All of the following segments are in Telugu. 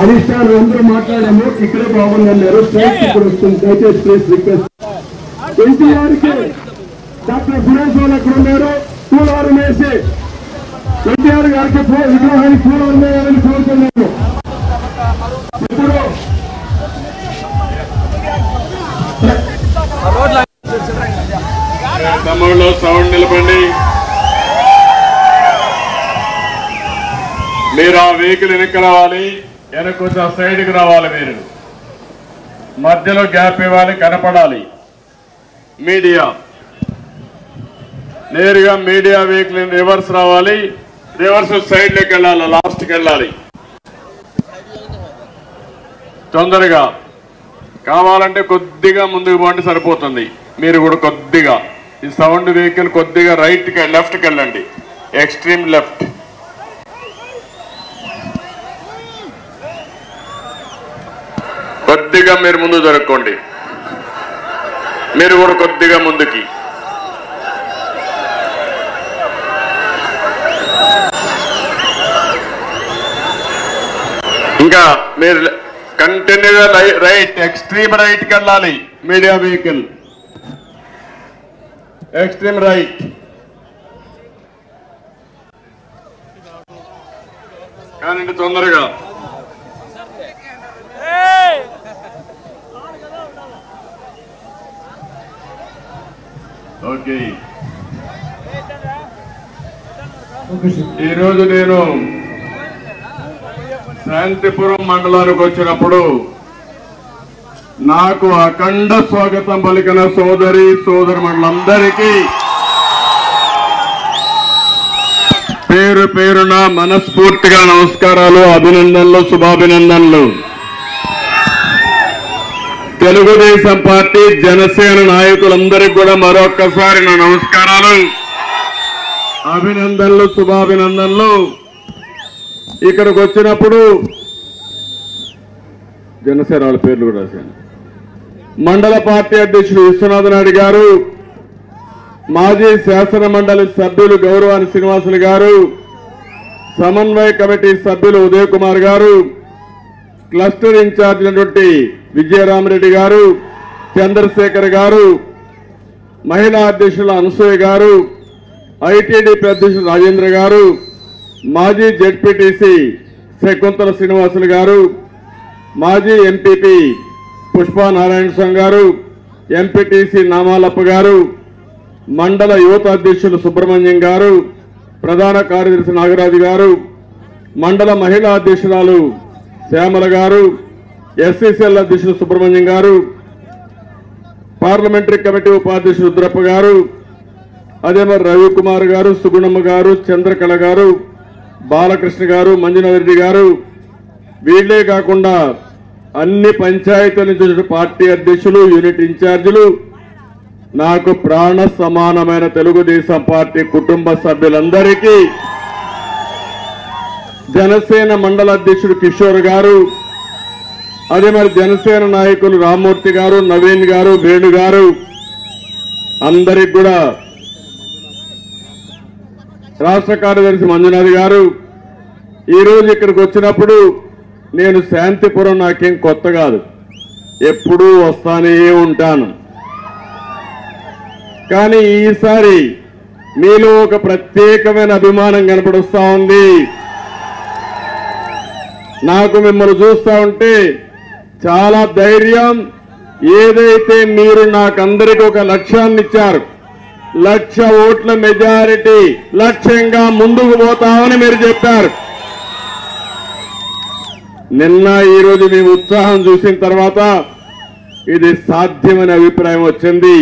అధిష్టానం అందరూ మాట్లాడాము, ఇక్కడే బాగున్నారు. స్టేజ్ ఇప్పుడు వస్తుంది, దయచేసి ప్లీజ్ రిక్వెస్ట్. ఎన్టీఆర్కి డాక్టర్ సురేష్ వాళ్ళు అక్కడ ఉన్నారు, పూలవరం వేసి ఎన్టీఆర్ గారికి విగ్రహానికి పూలవరం వేయాలని కోరుతున్నాము. ఇప్పుడు తమిళలో సౌండ్ నిలబండి. మీరు ఆ వెహికల్ వెనక్కి రావాలి, వెనక కొంచెం సైడ్కి రావాలి. మీరు మధ్యలో గ్యాప్ ఇవ్వాలి, కనపడాలి. మీడియా నేరుగా మీడియా వెహికల్ రివర్స్ రావాలి, రివర్స్ సైడ్లోకి వెళ్ళాలి, లాస్ట్కి వెళ్ళాలి. తొందరగా కావాలంటే కొద్దిగా ముందుకు పోండి, సరిపోతుంది. మీరు కూడా కొద్దిగా ఈ సౌండ్ వెహికల్ కొద్దిగా రైట్కి లెఫ్ట్కి వెళ్ళండి, ఎక్స్ట్రీమ్ లెఫ్ట్. కొద్దిగా మీరు ముందు జరుపుకోండి, మీరు కూడా కొద్దిగా ముందుకి. ఇంకా మీరు కంటిన్యూగా రైట్, ఎక్స్ట్రీమ్ రైట్కి వెళ్ళాలి. Media vehicle extreme right. కానీ తొందరగా. ఓకే, ఈరోజు నేను శాంతిపురం మండలానికి వచ్చినప్పుడు నాకు అఖండ స్వాగతం పలికిన సోదరి సోదరులందరికీ పేరు పేరున మనస్ఫూర్తిగా నమస్కారాలు, అభినందనలు, శుభాభినందనలు. తెలుగుదేశం పార్టీ, జనసేన నాయకులందరికీ కూడా మరొక్కసారి నా నమస్కారాలు, అభినందనలు, శుభాభినందనలు. ఇక్కడికి వచ్చినప్పుడు జనసేన వాళ్ళ పేర్లు కూడా రాశాను. మండల పార్టీ అధ్యక్షుడు విశ్వనాథ నాయుడు గారు, మాజీ శాసన మండలి సభ్యులు గౌరవాని శ్రీనివాసులు గారు, సమన్వయ కమిటీ సభ్యులు ఉదయ్ కుమార్ గారు, క్లస్టర్ ఇన్ఛార్జ్ అయినటువంటి విజయరామరెడ్డి గారు, చంద్రశేఖర్ గారు, మహిళా అధ్యక్షులు అనసూయ గారు, ఐటీడీపీ అధ్యక్షులు రాజేంద్ర గారు, మాజీ జెడ్పీటీసీ శకుంతల శ్రీనివాసులు గారు, మాజీ ఎంపీపీ పుష్పా నారాయణ స్వామి గారు, ఎంపీటీసీ నామాలప్ప గారు, మండల యువత అధ్యక్షులు సుబ్రహ్మణ్యం గారు, ప్రధాన కార్యదర్శి నాగరాజు గారు, మండల మహిళా అధ్యక్షురాలు శ్యామల గారు, ఎస్సీసీఎల్ అధ్యక్షులు సుబ్రహ్మణ్యం గారు, పార్లమెంటరీ కమిటీ ఉపాధ్యక్షులు రుద్రప్ప గారు, అదే మరి రవికుమార్ గారు, సుగుణమ్మ గారు, చంద్రకళ గారు, బాలకృష్ణ గారు, మంజునాథరెడ్డి గారు, వీళ్లే కాకుండా అన్ని పంచాయతీల నుంచి పార్టీ అధ్యక్షులు, యూనిట్ ఇన్ఛార్జీలు, నాకు ప్రాణ సమానమైన తెలుగుదేశం పార్టీ కుటుంబ సభ్యులందరికీ, జనసేన మండల అధ్యక్షుడు కిషోర్ గారు, అదే మరి జనసేన నాయకులు రామ్మూర్తి గారు, నవీన్ గారు, వేణు గారు, అందరికి కూడా, రాష్ట్ర కార్యదర్శి మంజునాథ్ గారు. ఈరోజు ఇక్కడికి వచ్చినప్పుడు నేను శాంతిపురం నాకేం కొత్త కాదు, ఎప్పుడూ వస్తానే ఉంటాను. కానీ ఈసారి మీలో ఒక ప్రత్యేకమైన అభిమానం కనపడుస్తా ఉంది. నాకు మిమ్మల్ని చూస్తా ఉంటే చాలా ధైర్యం. ఏదైతే మీరు నాకందరికి ఒక లక్ష్యాన్ని ఇచ్చారు, 1,00,000 ఓట్ల మెజారిటీ లక్ష్యంగా ముందుకు పోతామని మీరు చెప్పారు. నిన్న ఈరోజు మీ ఉత్సాహం చూసిన తర్వాత ఇది సాధ్యమనే అభిప్రాయం వచ్చింది.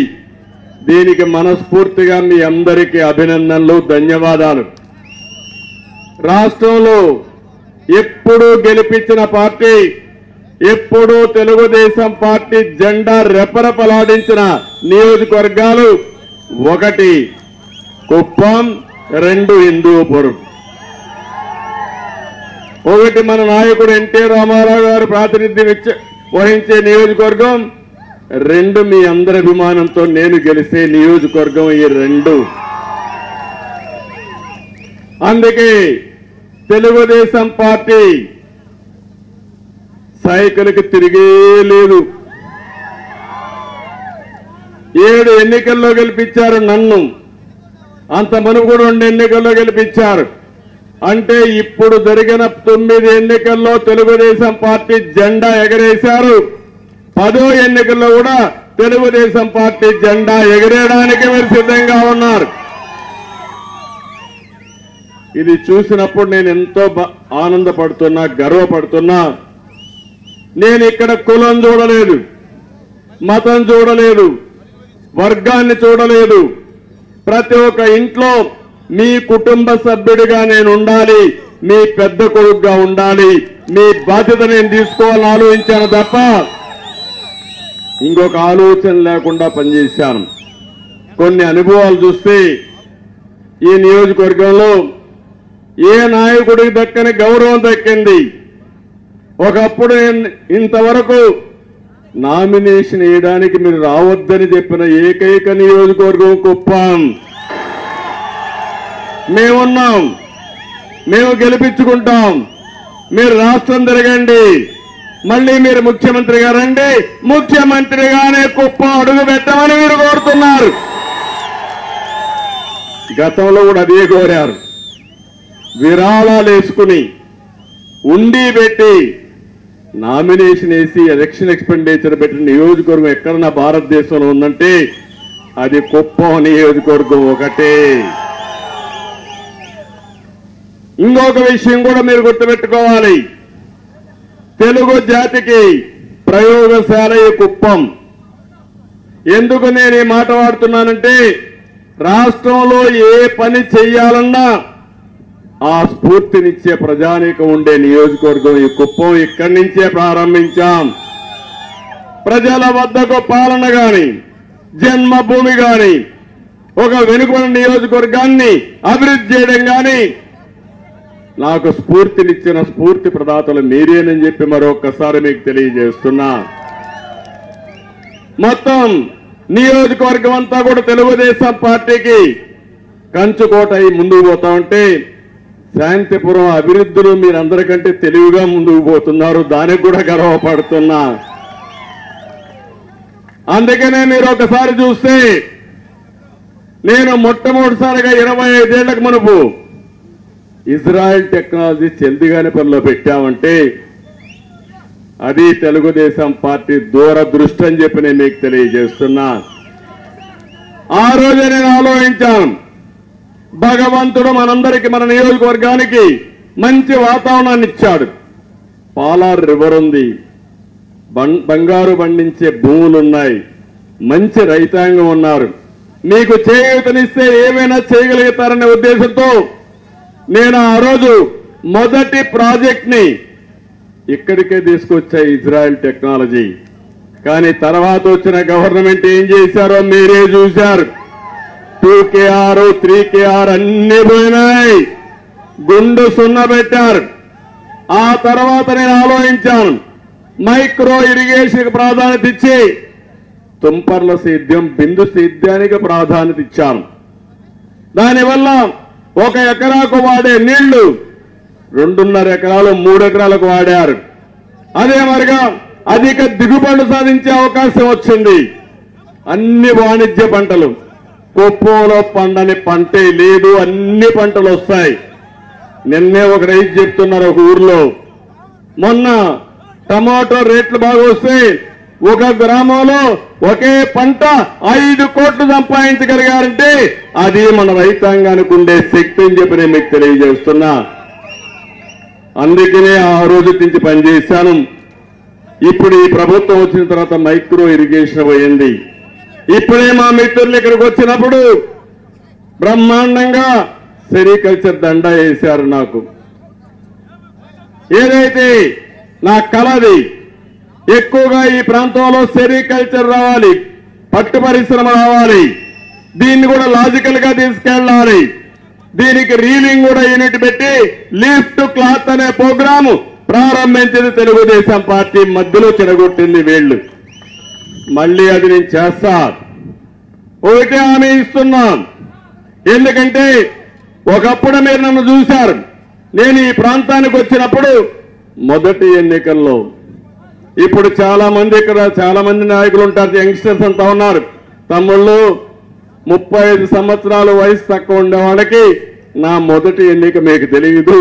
దీనికి మనస్ఫూర్తిగా మీ అందరికీ అభినందనలు, ధన్యవాదాలు. రాష్ట్రంలో ఎప్పుడూ గెలిపించిన పార్టీ, ఎప్పుడూ తెలుగుదేశం పార్టీ జెండా రెపరెపలాడించిన నియోజకవర్గాలు 1 కుప్పం, 2 హిందూపురం. ఒకటి మన నాయకుడు ఎన్టీ రామారావు గారు ప్రాతినిధ్యం వహించే నియోజకవర్గం, రెండు మీ అందరి అభిమానంతో నేను గెలిచే నియోజకవర్గం ఈ రెండు. అందుకే తెలుగుదేశం పార్టీ సైకిల్కి తిరిగే లేదు. 7 ఎన్నికల్లో గెలిపించారు నన్ను, అంత మునుపు కూడా 2 ఎన్నికల్లో గెలిపించారు. అంటే ఇప్పుడు జరిగిన 9 ఎన్నికల్లో తెలుగుదేశం పార్టీ జెండా ఎగరేశారు. 10వ ఎన్నికల్లో కూడా తెలుగుదేశం పార్టీ జెండా ఎగరేయడానికి మీరు సిద్ధంగా ఉన్నారు. ఇది చూసినప్పుడు నేను ఎంతో ఆనందపడుతున్నా, గర్వపడుతున్నా. నేను ఇక్కడ కులం చూడలేదు, మతం చూడలేదు, వర్గాన్ని చూడలేదు. ప్రతి ఒక్క ఇంట్లో మీ కుటుంబ సభ్యుడిగా నేను ఉండాలి, మీ పెద్ద కొడుకుగా ఉండాలి, మీ బాధ్యత నేను తీసుకోవాలని ఆలోచించాను తప్ప ఇంకొక ఆలోచన లేకుండా పనిచేశాను. కొన్ని అనుభవాలు చూస్తే ఈ నియోజకవర్గంలో ఏ నాయకుడికి దక్కని గౌరవం దక్కింది. ఒకప్పుడు ఇంతవరకు నామినేషన్ వేయడానికి మీరు రావద్దని చెప్పిన ఏకైక నియోజకవర్గం కుప్పం. మేమున్నాం, మేము గెలిపించుకుంటాం. మీరు రాష్ట్రం తిరగండి, మళ్ళీ మీరు ముఖ్యమంత్రిగా రండి, ముఖ్యమంత్రిగానే కుప్పం అడుగు పెట్టమని మీరు కోరుతున్నారు. గతంలో కూడా అదే కోరారు. విరాళాలు వేసుకుని ఉండి పెట్టి నామినేషన్ వేసి ఎలక్షన్ ఎక్స్పెండిచర్ పెట్టిన నియోజకవర్గం ఎక్కడన్నా భారతదేశంలో ఉందంటే అది కుప్పం నియోజకవర్గం ఒకటే. ఇంకొక విషయం కూడా మీరు గుర్తుపెట్టుకోవాలి. తెలుగు జాతికి ప్రయోగశాల ఈ కుప్పం. ఎందుకు నేను ఈ మాట వాడుతున్నానంటే రాష్ట్రంలో ఏ పని చెయ్యాలన్నా ఆ స్ఫూర్తినిచ్చే ప్రజానీకం ఉండే నియోజకవర్గం ఈ కుప్పం. ఇక్కడి నుంచే ప్రారంభించాం. ప్రజల వద్దకు పాలన గాని, జన్మభూమి గాని, ఒక వెనుకబడిన నియోజకవర్గాన్ని అభివృద్ధి చేయడం గాని నాకు స్ఫూర్తినిచ్చిన స్ఫూర్తి ప్రదాతలు మీరేనని చెప్పి మరొకసారి మీకు తెలియజేస్తున్నా. మొత్తం నియోజకవర్గం అంతా కూడా తెలుగుదేశం పార్టీకి కంచుకోట అయి ముందుకు పోతా ఉంటే శాంతిపురం అభివృద్ధిలో మీరందరికంటే తెలివిగా ముందుకు పోతున్నారు. దానికి కూడా గర్వపడుతున్నా. అందుకనే మీరు ఒకసారి చూస్తే నేను మొట్టమొదటిసారిగా 25 ఏళ్లకు మునుపు ఇజ్రాయెల్ టెక్నాలజీ చెల్దిగాని పనిలో పెట్టామంటే అది తెలుగుదేశం పార్టీ దూరదృష్టి అని చెప్పి నేను మీకు తెలియజేస్తున్నా. ఆ రోజే నేను ఆలోచించాను, భగవంతుడు మనందరికీ, మన నియోజకవర్గానికి మంచి వాతావరణాన్ని ఇచ్చాడు. పాలార్ రివర్ ఉంది, బంగారు పండించే భూములున్నాయి, మంచి రైతాంగం ఉన్నారు. మీకు చేయూతనిస్తే ఏమైనా చేయగలుగుతారనే ఉద్దేశంతో నేను ఆ రోజు మొదటి ప్రాజెక్ట్ ని ఇక్కడికే తీసుకొచ్చా, ఇజ్రాయెల్ టెక్నాలజీ. కానీ తర్వాత వచ్చిన గవర్నమెంట్ ఏం చేశారో మీరే చూశారు. 2KR 3KR అన్ని పోయినాయి, గుండు సున్న పెట్టారు. ఆ తర్వాత నేను ఆలోచించాను, మైక్రో ఇరిగేషన్ ప్రాధాన్యత ఇచ్చి తుంపర్ల సేద్యం, బిందు సేద్యానికి ప్రాధాన్యత ఇచ్చాను. దానివల్ల 1 ఎకరాకు వాడే నీళ్లు 2.5 ఎకరాలు 3 ఎకరాలకు వాడారు. అదే మరిగా అధిక దిగుబడులు సాధించే అవకాశం వచ్చింది. అన్ని వాణిజ్య పంటలు, కుప్పంలో పండని పంటే లేదు, అన్ని పంటలు వస్తాయి. నిన్నే ఒక రైతు చెప్తున్నారు ఒక ఊర్లో, మొన్న టమాటో రేట్లు బాగా వస్తే ఒక గ్రామంలో ఒకే పంట 5 కోట్లు సంపాదించగలిగారంటే అది మన రైతాంగానికి ఉండే శక్తి అని చెప్పి నేను మీకు తెలియజేస్తున్నా. అందుకనే ఆ రోజు నుంచి పనిచేశాను. ఇప్పుడు ఈ ప్రభుత్వం వచ్చిన తర్వాత మైక్రో ఇరిగేషన్ పోయింది. ఇప్పుడే మా మిత్రులు ఇక్కడికి వచ్చినప్పుడు బ్రహ్మాండంగా సెరికల్చర్ దండా వేశారు. నాకు ఏదైతే నా కలది ఎక్కువగా ఈ ప్రాంతంలో సెరికల్చర్ రావాలి, పట్టు పరిశ్రమ రావాలి, దీన్ని కూడా లాజికల్ గా తీసుకెళ్లాలి. దీనికి రీలింగ్ కూడా యూనిట్ పెట్టి లిఫ్ట్ క్లాత్ అనే ప్రోగ్రాము ప్రారంభించింది తెలుగుదేశం పార్టీ. మధ్యలో చెడగొట్టింది వీళ్ళు. మళ్ళీ అది నేను చేస్తా. ఒకటే హామీ ఇస్తున్నాం. ఎందుకంటే ఒకప్పుడు మీరు నన్ను చూశారు. నేను ఈ ప్రాంతానికి వచ్చినప్పుడు మొదటి ఎన్నికల్లో, ఇప్పుడు చాలా మంది ఇక్కడ చాలా మంది నాయకులు ఉంటారు, యంగ్స్టర్స్ అంతా ఉన్నారు. తమ్ముళ్ళు 35 సంవత్సరాల వయసు తక్కువ ఉండే వాళ్ళకి నా మొదటి ఎన్నిక మీకు తెలియదు.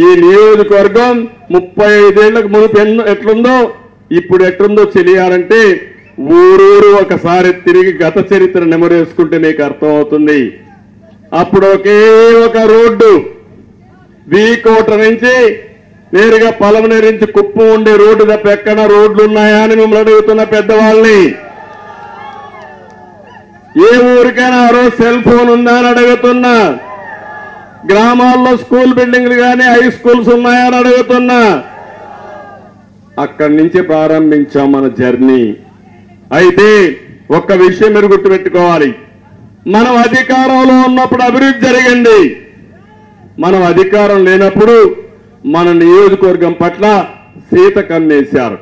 ఈ నియోజకవర్గం 35 ఏళ్లకు మునుపు ఎట్లుందో ఇప్పుడు ఎట్లుందో తెలియాలంటే ఊరూరు ఒకసారి తిరిగి గత చరిత్ర నెమరేసుకుంటే నీకు అర్థమవుతుంది. అప్పుడు ఒకే ఒక రోడ్డు వీకోట నుంచి నేరుగా పలమనేరు నుంచి కుప్పం ఉండే రోడ్డు తప్ప ఎక్కడ రోడ్లు ఉన్నాయా అని మిమ్మల్ని అడుగుతున్న పెద్దవాళ్ళని. ఏ ఊరికైనా ఆ రోజు సెల్ ఫోన్ ఉందా అని అడుగుతున్నా. గ్రామాల్లో స్కూల్ బిల్డింగ్లు కానీ హై స్కూల్స్ ఉన్నాయా అని అడుగుతున్నా. అక్కడి నుంచి ప్రారంభించాం మన జర్నీ. అయితే ఒక్క విషయం మీరు గుర్తుపెట్టుకోవాలి. మనం అధికారంలో ఉన్నప్పుడు అభివృద్ధి జరిగింది. మనం అధికారం లేనప్పుడు మన నియోజకవర్గం పట్ల సీత కన్నేశారు.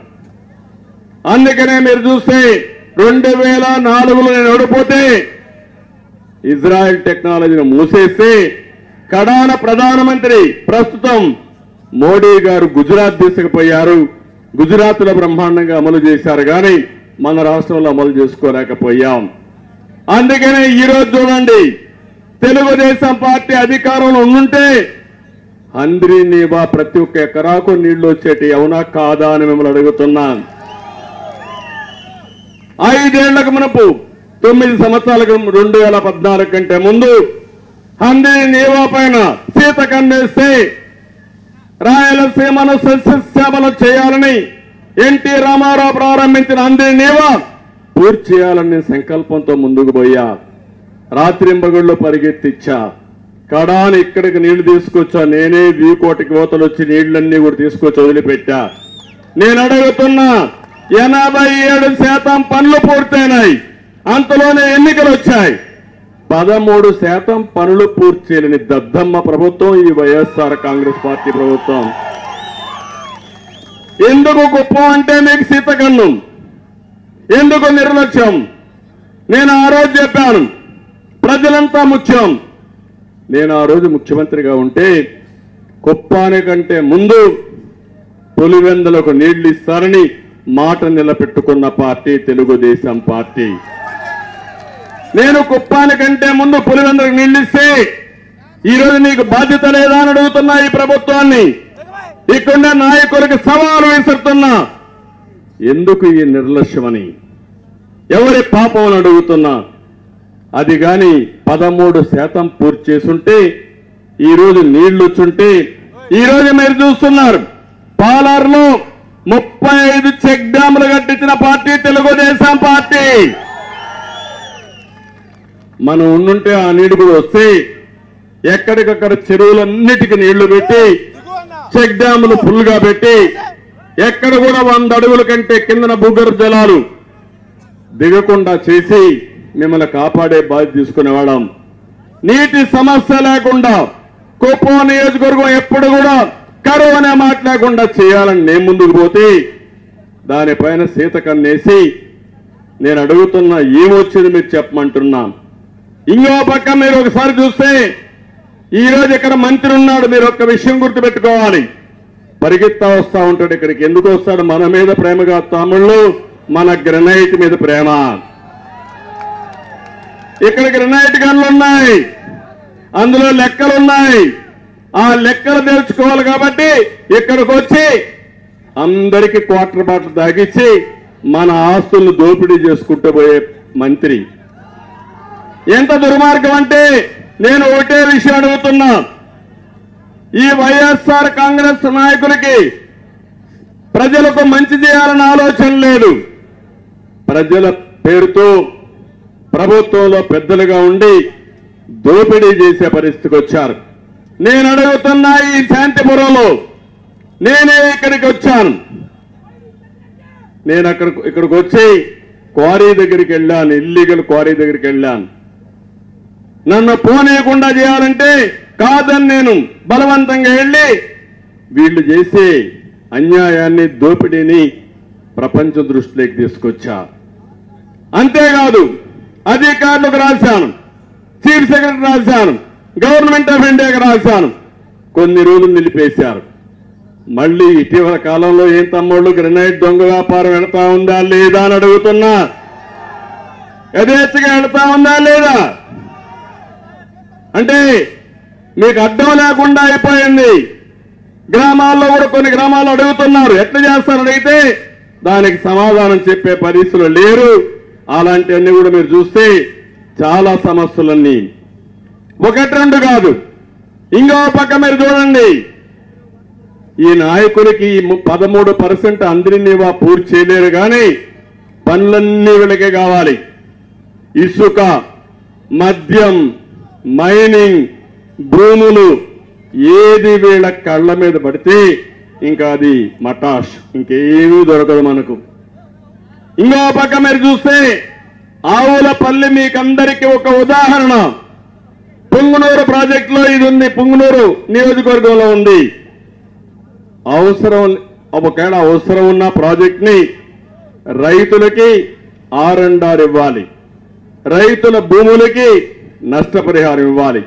అందుకనే మీరు చూస్తే 2004లో నేను ఓడిపోతే ఇజ్రాయెల్ టెక్నాలజీని మూసేస్తే కడాన ప్రధానమంత్రి ప్రస్తుతం మోడీ గారు గుజరాత్ తీసుకుపోయారు. గుజరాత్ లో బ్రహ్మాండంగా అమలు చేశారు కానీ మన రాష్ట్రంలో అమలు చేసుకోలేకపోయాం. అందుకనే ఈరోజు చూడండి, తెలుగుదేశం పార్టీ అధికారంలో ఉండుంటే హంద్రీ నీవా ప్రతి ఒక్క ఎకరాకు నీళ్లు వచ్చేటి, అవునా కాదా అని మిమ్మల్ని అడుగుతున్నాను. 5 ఏళ్లకు మునుపు 9 సంవత్సరాలకు 2014 కంటే ముందు హంద్రీ నీవా పైన సీత కన్నేస్తే రాయలసీమను సస్యశ్యామలం చేయాలని ఎన్టీ రామారావు ప్రారంభించిన హంద్రీ నీవా పూర్తి చేయాలనే సంకల్పంతో ముందుకు పోయా. రాత్రింబగుళ్ళు పరిగెత్తిచ్చా. కడాని ఇక్కడికి నీళ్లు తీసుకొచ్చా. నేనే వీకోటికి ఓతలు వచ్చి నీళ్లన్నీ కూడా తీసుకొచ్చి వదిలిపెట్టా. నేను అడుగుతున్నా, 87% పనులు పూర్తయినాయి. అంతలోనే ఎన్నికలు వచ్చాయి. 13% పనులు పూర్తి చేయలేని దద్దమ్మ ప్రభుత్వం ఈ వైఎస్ఆర్ కాంగ్రెస్ పార్టీ ప్రభుత్వం. ఎందుకు కుప్పం అంటే మీకు సీతకన్ను, ఎందుకు నిర్లక్ష్యం? నేను ఆ రోజు చెప్పాను, ప్రజలంతా ముఖ్యం. నేను ఆ రోజు ముఖ్యమంత్రిగా ఉంటే కుప్పానికంటే ముందు పులివెందులకు నీళ్లు ఇస్తారని మాట నిలబెట్టుకున్న పార్టీ తెలుగుదేశం పార్టీ. నేను కుప్పానికంటే ముందు పులివెందులకు నీళ్లు ఇస్తే ఈరోజు నీకు బాధ్యత లేదా అని అడుగుతున్నా ఈ ప్రభుత్వాన్ని. ఇక్కడ నాయకులకు సవాలు విసురుతున్నా. ఎందుకు ఈ నిర్లక్ష్యమని, ఎవరి పాపం అని అడుగుతున్నా. అది గాని 13% పూర్తి చేసుంటే ఈరోజు నీళ్లు వచ్చుంటే, ఈరోజు మీరు చూస్తున్నారు పాలార్లో 35 చెక్ డ్యాములు కట్టించిన పార్టీ తెలుగుదేశం పార్టీ. మనం ఉండుంటే ఆ నీళ్లు కూడా వస్తే ఎక్కడికక్కడ చెరువులన్నిటికీ నీళ్లు పెట్టి చెక్ డ్యాములు ఫుల్ గా పెట్టి ఎక్కడ కూడా 100 అడుగుల కంటే కిందన భూగర్భ జలాలు దిగకుండా చేసి మిమ్మల్ని కాపాడే బాధ్యత తీసుకునేవాళ్ళం. నీటి సమస్య లేకుండా కుప్పం నియోజకవర్గం ఎప్పుడు కూడా కరువు అనే మాట లేకుండా చేయాలని నేను ముందుకు పోతే దానిపైన సీత కన్నేసి నేను అడుగుతున్నా, ఏమొచ్చింది మీరు చెప్పమంటున్నా. ఇంకో పక్క మీరు ఒకసారి చూస్తే ఈరోజు ఇక్కడ మంత్రి ఉన్నాడు. మీరు ఒక్క విషయం గుర్తుపెట్టుకోవాలి. పరిగెత్తా వస్తా ఉంటాడు ఇక్కడికి. ఎందుకు వస్తాడు? మన మీద ప్రేమగా తమ్ముళ్ళు, మన గ్రెనైట్ మీద ప్రేమ. ఇక్కడ గ్రెనైట్ గన్లు ఉన్నాయి, అందులో లెక్కలున్నాయి. ఆ లెక్కలు తెలుసుకోవాలి కాబట్టి ఇక్కడికి వచ్చి అందరికీ క్వార్టర్ బాటిల్ తాగిచ్చి మన ఆస్తులను దోపిడీ చేసుకుంటూ పోయే మంత్రి. ఎంత దుర్మార్గం అంటే నేను ఒకటే విషయం అడుగుతున్నా. ఈ వైఎస్ఆర్ కాంగ్రెస్ నాయకులకి ప్రజలకు మంచి చేయాలన్న ఆలోచన లేదు. ప్రజల పేరుతో ప్రభుత్వంలో పెద్దలుగా ఉండి దోపిడీ చేసే పరిస్థితికి వచ్చారు. నేను అడుగుతున్నా, ఈ శాంతిపురంలో నేనే ఇక్కడికి వచ్చాను. నేను ఇక్కడికి వచ్చి క్వారీ దగ్గరికి వెళ్ళాను, ఇల్లీగల్ క్వారీ దగ్గరికి వెళ్ళాను. నన్ను పోనీయకుండా చేయాలంటే కాదని నేను బలవంతంగా వెళ్ళి వీళ్ళు చేసే అన్యాయాన్ని, దోపిడీని ప్రపంచ దృష్టిలోకి తీసుకొచ్చా. అంతేకాదు అధికారులకు రాశాను, చీఫ్ సెక్రటరీ రాశాను, గవర్నమెంట్ ఆఫ్ ఇండియాకి రాశాను. కొన్ని రోజులు నిలిపేశారు. మళ్ళీ ఇటీవల కాలంలో ఏం తమ్ముళ్ళు గ్రెనైట్ దొంగ వ్యాపారం వెళతా ఉందా లేదా అని అడుగుతున్నా. యథేచ్ఛగా వెళతా ఉందా లేదా అంటే మీకు అడ్డం లేకుండా అయిపోయింది. గ్రామాల్లో కూడా కొన్ని గ్రామాల్లో అడుగుతున్నారు, ఎట్లా చేస్తారు అడిగితే దానికి సమాధానం చెప్పే పరిస్థితులు లేరు. అలాంటివన్నీ కూడా మీరు చూస్తే చాలా సమస్యలన్నీ ఒకటి రెండు కాదు. ఇంకో పక్క మీరు చూడండి, ఈ నాయకులకి 13% అందరినీ పూర్తి చేయలేరు కానీ పనులన్నీ వీళ్ళకే కావాలి. ఇసుక, మద్యం, మైనింగ్, భూములు ఏది వీళ్ళ కళ్ళ మీద పడితే ఇంకా అది మటాష్, ఇంకేమీ దొరకదు మనకు. ఇంకో పక్క మీరు చూస్తే ఆవులపల్లి మీకందరికీ ఒక ఉదాహరణ. పుంగనూరు ప్రాజెక్టులో ఇది ఉంది, పుంగనూరు నియోజకవర్గంలో ఉంది. ఒకవేళ అవసరం ఉన్న ప్రాజెక్ట్ ని రైతులకి R&R ఇవ్వాలి, రైతుల భూములకి నష్టపరిహారం ఇవ్వాలి,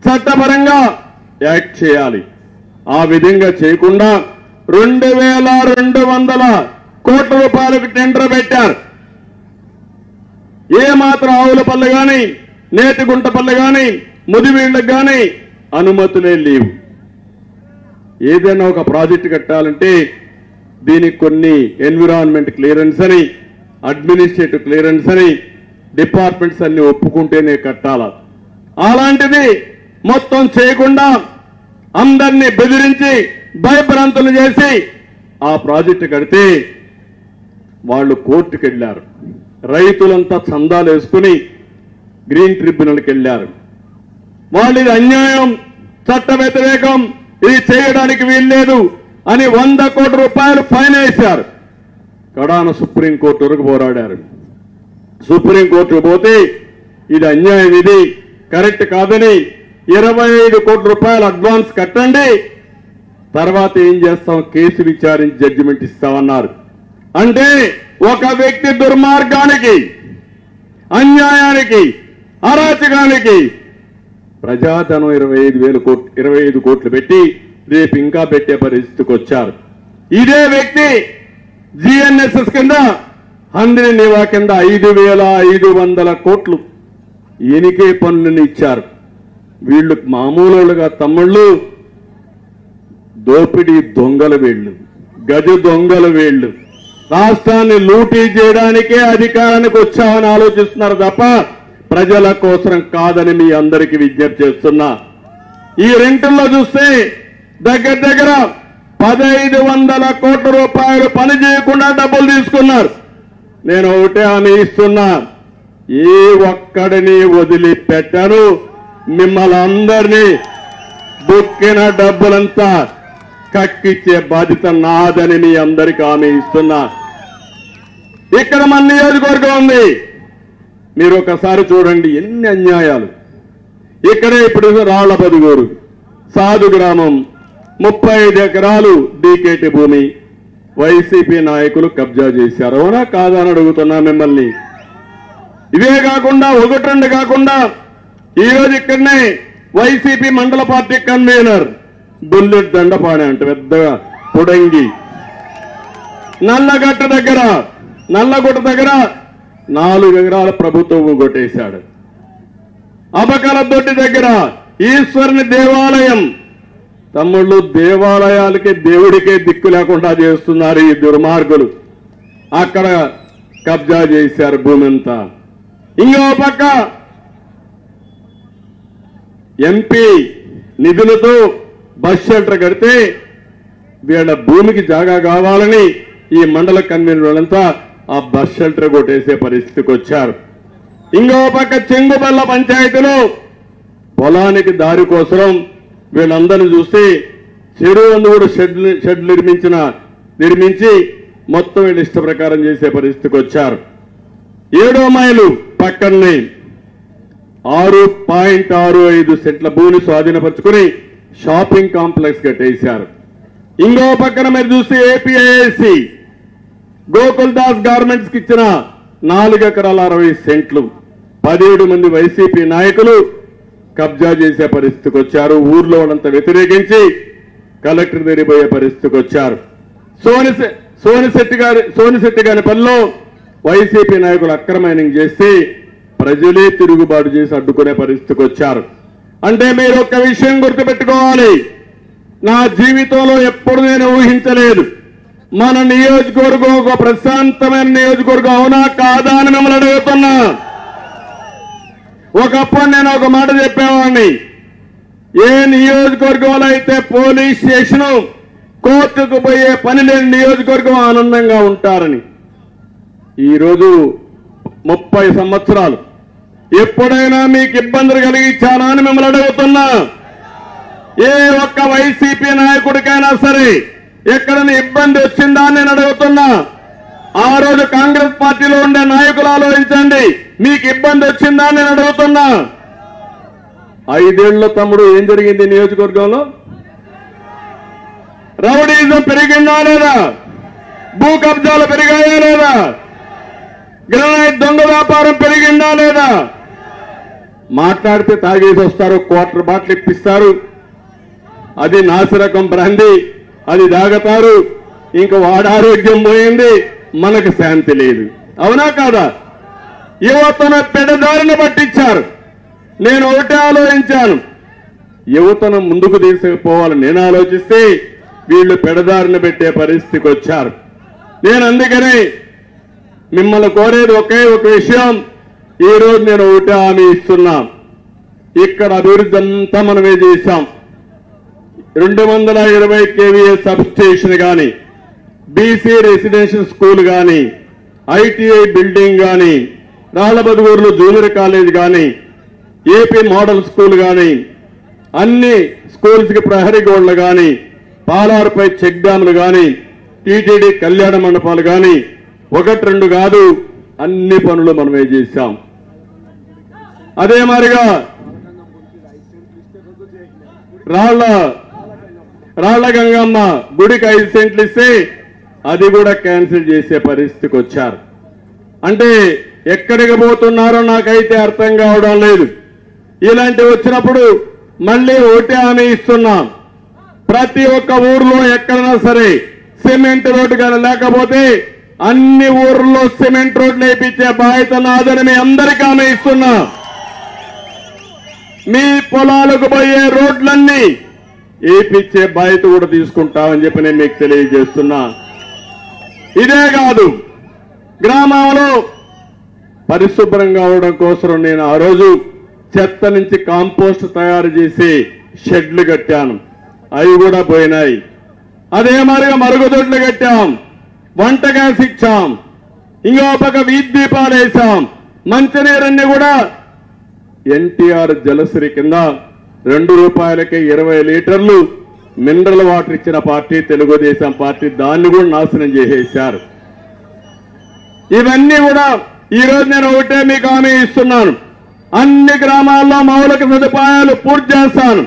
చట్టపరంగా యాక్ట్ చేయాలి. ఆ విధంగా చేయకుండా 2200 కోట్ల రూపాయలకు టెండర్ పెట్టారు. ఏ మాత్రం ఆవులపల్లి కానీ, నేతిగుంటపల్లి కానీ, ముదివీళ్లకు కానీ అనుమతులే లేవు. ఏదైనా ఒక ప్రాజెక్టు కట్టాలంటే దీనికి కొన్ని ఎన్విరాన్మెంట్ క్లియరెన్స్ అని, అడ్మినిస్ట్రేటివ్ క్లియరెన్స్ అని డిపార్ట్మెంట్స్ అన్ని ఒప్పుకుంటేనే కట్టాల. అలాంటిది మొత్తం చేయకుండా అందరినీ బెదిరించి భయభ్రాంతులు చేసి ఆ ప్రాజెక్టు కడితే వాళ్ళు కోర్టుకు వెళ్లారు. రైతులంతా చందాలు వేసుకుని గ్రీన్ ట్రిబ్యునల్కి వెళ్లారు. వాళ్ళు ఇది అన్యాయం, చట్ట వ్యతిరేకం, ఇది చేయడానికి వీల్లేదు అని 100 కోట్ల రూపాయలు ఫైన్ వేశారు. కడాన సుప్రీంకోర్టు వరకు పోరాడారు. సుప్రీంకోర్టుకు పోతే ఇది అన్యాయం, ఇది కరెక్ట్ కాదని 25 కోట్ల రూపాయలు అడ్వాన్స్ కట్టండి, తర్వాత ఏం చేస్తాం, కేసు విచారించి జడ్జిమెంట్ ఇస్తామన్నారు. అంటే ఒక వ్యక్తి దుర్మార్గానికి, అన్యాయానికి, అరాచకానికి ప్రజాధనం 25 కోట్లు పెట్టి రేపు ఇంకా పెట్టే పరిస్థితికి వచ్చారు. ఇదే వ్యక్తి GNSS కింద, హంద్రి నివా కింద 5500 కోట్లు ఎనికే పన్నుని ఇచ్చారు. వీళ్ళు మామూలుగా తమ్ముళ్ళు దోపిడీ దొంగలు, వీళ్ళు గజ దొంగలు, వీళ్ళు రాష్ట్రాన్ని లూటీ చేయడానికే అధికారానికి వచ్చామని ఆలోచిస్తున్నారు తప్ప ప్రజల కోసం కాదని మీ అందరికీ విజ్ఞప్తి చేస్తున్నా. ఈ రెంటుల్లో చూస్తే దగ్గర దగ్గర 1500 కోట్ల రూపాయలు పని చేయకుండా డబ్బులు తీసుకున్నారు. నేను ఒకటే హామీ ఇస్తున్నా, ఏ ఒక్కడిని వదిలిపెట్టాను. మిమ్మల్ని అందరినీ బుక్కిన డబ్బులంతా కక్కిచ్చే బాధ్యత నాదని మీ అందరికీ హామీ ఇస్తున్నా. ఇక్కడ మన నియోజకవర్గం ఉంది, మీరు ఒకసారి చూడండి ఎన్ని అన్యాయాలు. ఇక్కడే ఇప్పుడు రాళ్ల బదుగూరు సాధు గ్రామం 35 ఎకరాలు డీకేటీ భూమి వైసీపీ నాయకులు కబ్జా చేశారు. అవునా కాదా అని అడుగుతున్నా మిమ్మల్ని. ఇవే కాకుండా 1-2 కాకుండా ఈరోజు ఇక్కడనే వైసీపీ మండల పార్టీ కన్వీనర్ బుల్లెట్ దండపాణి అంటే పెద్దగా పొడంగి నల్లగుట్ట దగ్గర 4 ఎకరాల ప్రభుత్వం కొట్టేశాడు. అబకల దొడ్డి దగ్గర ఈశ్వరుని దేవాలయం, తమ్ముళ్ళు దేవాలయాలకి దేవుడికే దిక్కు లేకుండా చేస్తున్నారు ఈ దుర్మార్గులు. అక్కడ కబ్జా చేశారు భూమి అంతా. ఇంకో పక్క ఎంపీ నిధులతో బస్ షెల్టర్ కడితే వీళ్ళ భూమికి జాగా కావాలని ఈ మండల కన్వీనర్లంతా ఆ బస్ షెల్టర్ కొట్టేసే పరిస్థితికి వచ్చారు. ఇంకో పక్క చెంగుబల్ల పంచాయతీలో పొలానికి దారి కోసం వీళ్ళందరినీ చూస్తే చెరువు కూడా షెడ్ నిర్మించి మొత్తం వీళ్ళు ఇష్ట ప్రకారం చేసే పరిస్థితికి వచ్చారు. 7వ మైలు పక్కనే 6.65 సెంట్ల భూమిని స్వాధీనపరుచుకుని షాపింగ్ కాంప్లెక్స్ కట్టేశారు. ఇంకో పక్కన మీరు చూస్తే ఏపీఐఐసి గోకుల్ దాస్ గార్మెంట్స్ కి ఇచ్చిన 4 ఎకరాల 60 సెంట్లు 17 మంది వైసీపీ నాయకులు కబ్జా చేసే పరిస్థితికి వచ్చారు. ఊర్లో వాళ్ళంతా వ్యతిరేకించి కలెక్టర్ దగ్గరిపోయే పరిస్థితికి వచ్చారు. సోనిశెట్టి గారి పనిలో వైసీపీ నాయకులు అక్రమైనింగ్ చేసి ప్రజలే తిరుగుబాటు చేసి అడ్డుకునే పరిస్థితికి వచ్చారు. అంటే మీరు ఒక్క విషయం గుర్తుపెట్టుకోవాలి, నా జీవితంలో ఎప్పుడు నేను ఊహించలేదు మన నియోజకవర్గం ఒక ప్రశాంతమైన నియోజకవర్గం అవునా కాదా అని మిమ్మల్ని అడుగుతున్నా. ఒకప్పుడు నేను ఒక మాట చెప్పేవాడిని, ఏ నియోజకవర్గంలో అయితే పోలీస్ స్టేషన్ కోర్టుకు పోయే పని లేని నియోజకవర్గం ఆనందంగా ఉంటారని. ఈరోజు 30 సంవత్సరాలు ఎప్పుడైనా మీకు ఇబ్బందులు కలిగించానా అని మిమ్మల్ని అడుగుతున్నా. ఏ ఒక్క వైసీపీ నాయకుడికైనా సరే ఎక్కడైనా ఇబ్బంది వచ్చిందా అని నేను అడుగుతున్నా. ఆ రోజు కాంగ్రెస్ పార్టీలో ఉండే నాయకులు ఆలోచించండి, మీకు ఇబ్బంది వచ్చిందా అని నేను అడుగుతున్నా. 5 ఏళ్ల తమ్ముడు ఏం జరిగింది నియోజకవర్గంలో? రౌడీజం పెరిగిందా లేదా? భూ కబ్జాలు పెరిగాయా లేదా? గ్రానైట్ దొంగ వ్యాపారం పెరిగిందా లేదా? మాట్లాడితే తాగేసి వస్తారు, క్వార్టర్ బాటిల్ ఇప్పిస్తారు, అది నాసిరకం బ్రాంది, అది తాగతారు, ఇంకా వాడి ఆరోగ్యం పోయింది, మనకు శాంతి లేదు. అవునా కాదా? యువతను పెడదారిని పట్టించారు. నేను ఒకటే ఆలోచించాను, యువతను ముందుకు తీసుకుపోవాలని నేను ఆలోచిస్తే వీళ్ళు పెడదారిని పెట్టే పరిస్థితికి వచ్చారు. నేను అందుకనే మిమ్మల్ని కోరేది ఒకే ఒక విషయం, ఈరోజు నేను ఒకటే హామీ ఇస్తున్నా. ఇక్కడ అభివృద్ధి అంతా మనమే చేశాం. 220 kVA సబ్ స్టేషన్ కానీ, బీసీ రెసిడెన్షియల్ స్కూల్ కానీ, ఐటీఐ బిల్డింగ్ కానీ, రాళ్లబదుగూరులో జూనియర్ కాలేజ్ కానీ, ఏపీ మోడల్ స్కూల్ కానీ, అన్ని స్కూల్స్ కి ప్రహరీ గోడలు కానీ, పాలారుపై చెక్ డ్యాములు కానీ, టీటీడీ కళ్యాణ మండపాలు కానీ, 1-2 కాదు, అన్ని పనులు మనమే చేశాం. అదే మాదిరిగా రాళ్ల గంగమ్మ గుడికి 5 సెంట్లు ఇస్తే అది కూడా క్యాన్సిల్ చేసే పరిస్థితికి వచ్చారు. అంటే ఎక్కడికి పోతున్నారో నాకైతే అర్థం కావడం లేదు. ఇలాంటివి వచ్చినప్పుడు మళ్ళీ ఒకటే హామీ ఇస్తున్నాం, ప్రతి ఒక్క ఊర్లో ఎక్కడైనా సరే సిమెంట్ రోడ్డు కానీ లేకపోతే అన్ని ఊర్లో సిమెంట్ రోడ్లు వేయించే బాధ్యత నాదని మీ అందరికీ హామీ ఇస్తున్నా. మీ పొలాలకు పోయే రోడ్లన్నీ వేయించే బాధ్యత కూడా తీసుకుంటామని చెప్పి నేను మీకు తెలియజేస్తున్నా. ఇదే కాదు, గ్రామంలో పరిశుభ్రంగా అవడం కోసం నేను ఆ రోజు చెత్త నుంచి కాంపోస్ట్ తయారు చేసి షెడ్లు కట్టాను, అవి కూడా పోయినాయి. అదే మాదిరిగా మరుగుదొడ్లు కట్టాం, వంట గ్యాస్ ఇచ్చాం, ఇంకో పక్క వీధి దీపాలు వేసాం, మంచినీరన్నీ కూడా ఎన్టీఆర్ జలశ్రీ కింద 2 రూపాయలకే 20 లీటర్లు మినరల్ వాటర్ ఇచ్చిన పార్టీ తెలుగుదేశం పార్టీ, దాన్ని కూడా నాశనం చేసేశారు. ఇవన్నీ కూడా ఈరోజు నేను ఒకటే మీకు హామీ ఇస్తున్నాను, అన్ని గ్రామాల్లో మౌలిక సదుపాయాలు పూర్తి చేస్తాను.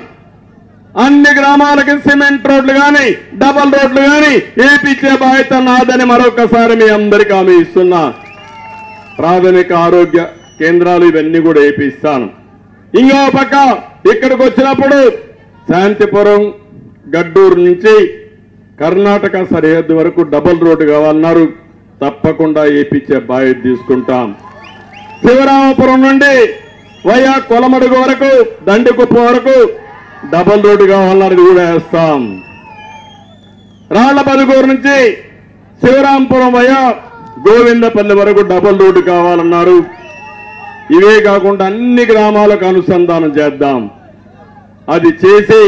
అన్ని గ్రామాలకి సిమెంట్ రోడ్లు కానీ డబల్ రోడ్లు కానీ వేయించే బాధ్యత నాదని మరొకసారి మీ అందరికీ హామీ ఇస్తున్నా. ప్రాథమిక ఆరోగ్య కేంద్రాలు ఇవన్నీ కూడా వేయిస్తాను. ఇంకో పక్క ఇక్కడికి వచ్చినప్పుడు శాంతిపురం గడ్డూరు నుంచి కర్ణాటక సరిహద్దు వరకు డబల్ రోడ్డు కావాలన్నారు, తప్పకుండా వేయించే బాధ్యత తీసుకుంటాం. శివరామపురం నుండి వయా కొలమడుగు వరకు దండుకుప్ప వరకు డబల్ రోడ్డు కావాలన్నారు, కూడా వేస్తాం. రాళ్లబదుగూరు నుంచి శివరాంపురం వయా గోవిందపల్లి వరకు డబల్ రోడ్డు కావాలన్నారు. ఇవే కాకుండా అన్ని గ్రామాలకు అనుసంధానం చేద్దాం. అది చేసి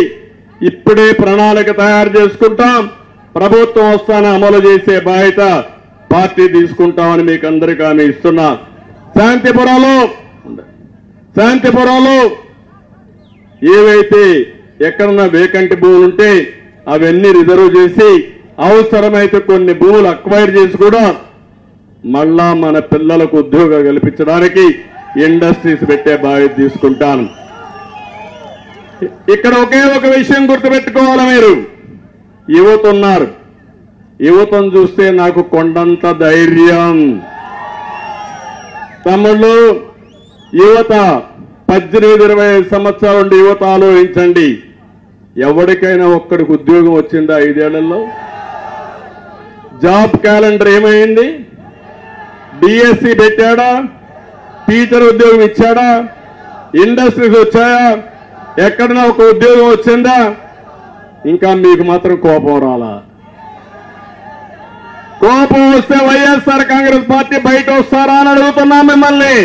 ఇప్పుడే ప్రణాళిక తయారు చేసుకుంటాం. ప్రభుత్వం వస్తానే అమలు చేసే బాధ్యత పార్టీ తీసుకుంటామని మీకు అందరికీ హామీ ఇస్తున్నా. శాంతిపురంలో ఏవైతే ఎక్కడన్నా వేకంటి భూములు ఉంటే అవన్నీ రిజర్వ్ చేసి అవసరమైతే కొన్ని భూములు అక్వైర్ చేసి కూడా మళ్ళా మన పిల్లలకు ఉద్యోగం కల్పించడానికి ఇండస్ట్రీస్ పెట్టే బాధ్యత తీసుకుంటాను. ఇక్కడ ఒకే ఒక విషయం గుర్తుపెట్టుకోవాలి, మీరు యువత ఉన్నారు. యువతను చూస్తే నాకు కొండంత ధైర్యం. తమ్ముళ్ళు, యువత 18-20 సంవత్సరాల నుండి యువత ఆలోచించండి. ఎవరికైనా ఒక్కడికి ఉద్యోగం వచ్చిందా 5 ఏళ్లలో? జాబ్ క్యాలెండర్ ఏమైంది? డిఎస్సి పెట్టాడా? టీచర్ ఉద్యోగం ఇచ్చాడా? ఇండస్ట్రీస్ వచ్చాయా? ఎక్కడన్నా ఒక ఉద్యోగం వచ్చిందా? ఇంకా మీకు మాత్రం కోపం రాలా? కోపం వస్తే వైఎస్ఆర్ కాంగ్రెస్ పార్టీ బయట వస్తారా అని అడుగుతున్నా మిమ్మల్ని.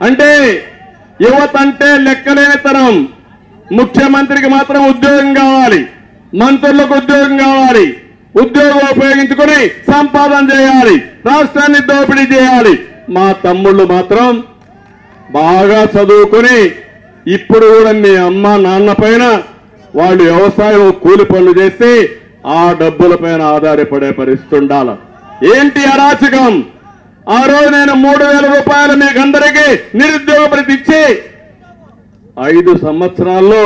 అంటే యువత అంటే లెక్కలేనితనం. ముఖ్యమంత్రికి మాత్రం ఉద్యోగం కావాలి, మంత్రులకు ఉద్యోగం కావాలి, ఉద్యోగం ఉపయోగించుకుని సంపాదన చేయాలి, రాష్ట్రాన్ని దోపిడీ చేయాలి. మా తమ్ముళ్ళు మాత్రం బాగా చదువుకుని ఇప్పుడు కూడా మీ అమ్మ నాన్న పైన వాళ్ళు వ్యవసాయం కూలి పనులు చేసి ఆ డబ్బుల పైన ఆధారపడే పరిస్థితి ఉండాలి. ఏంటి అరాచకం? ఆ రోజు నేను 3,000 రూపాయలు మీకు అందరికీ నిరుద్యోగ భృతి ఇచ్చి 5 సంవత్సరాల్లో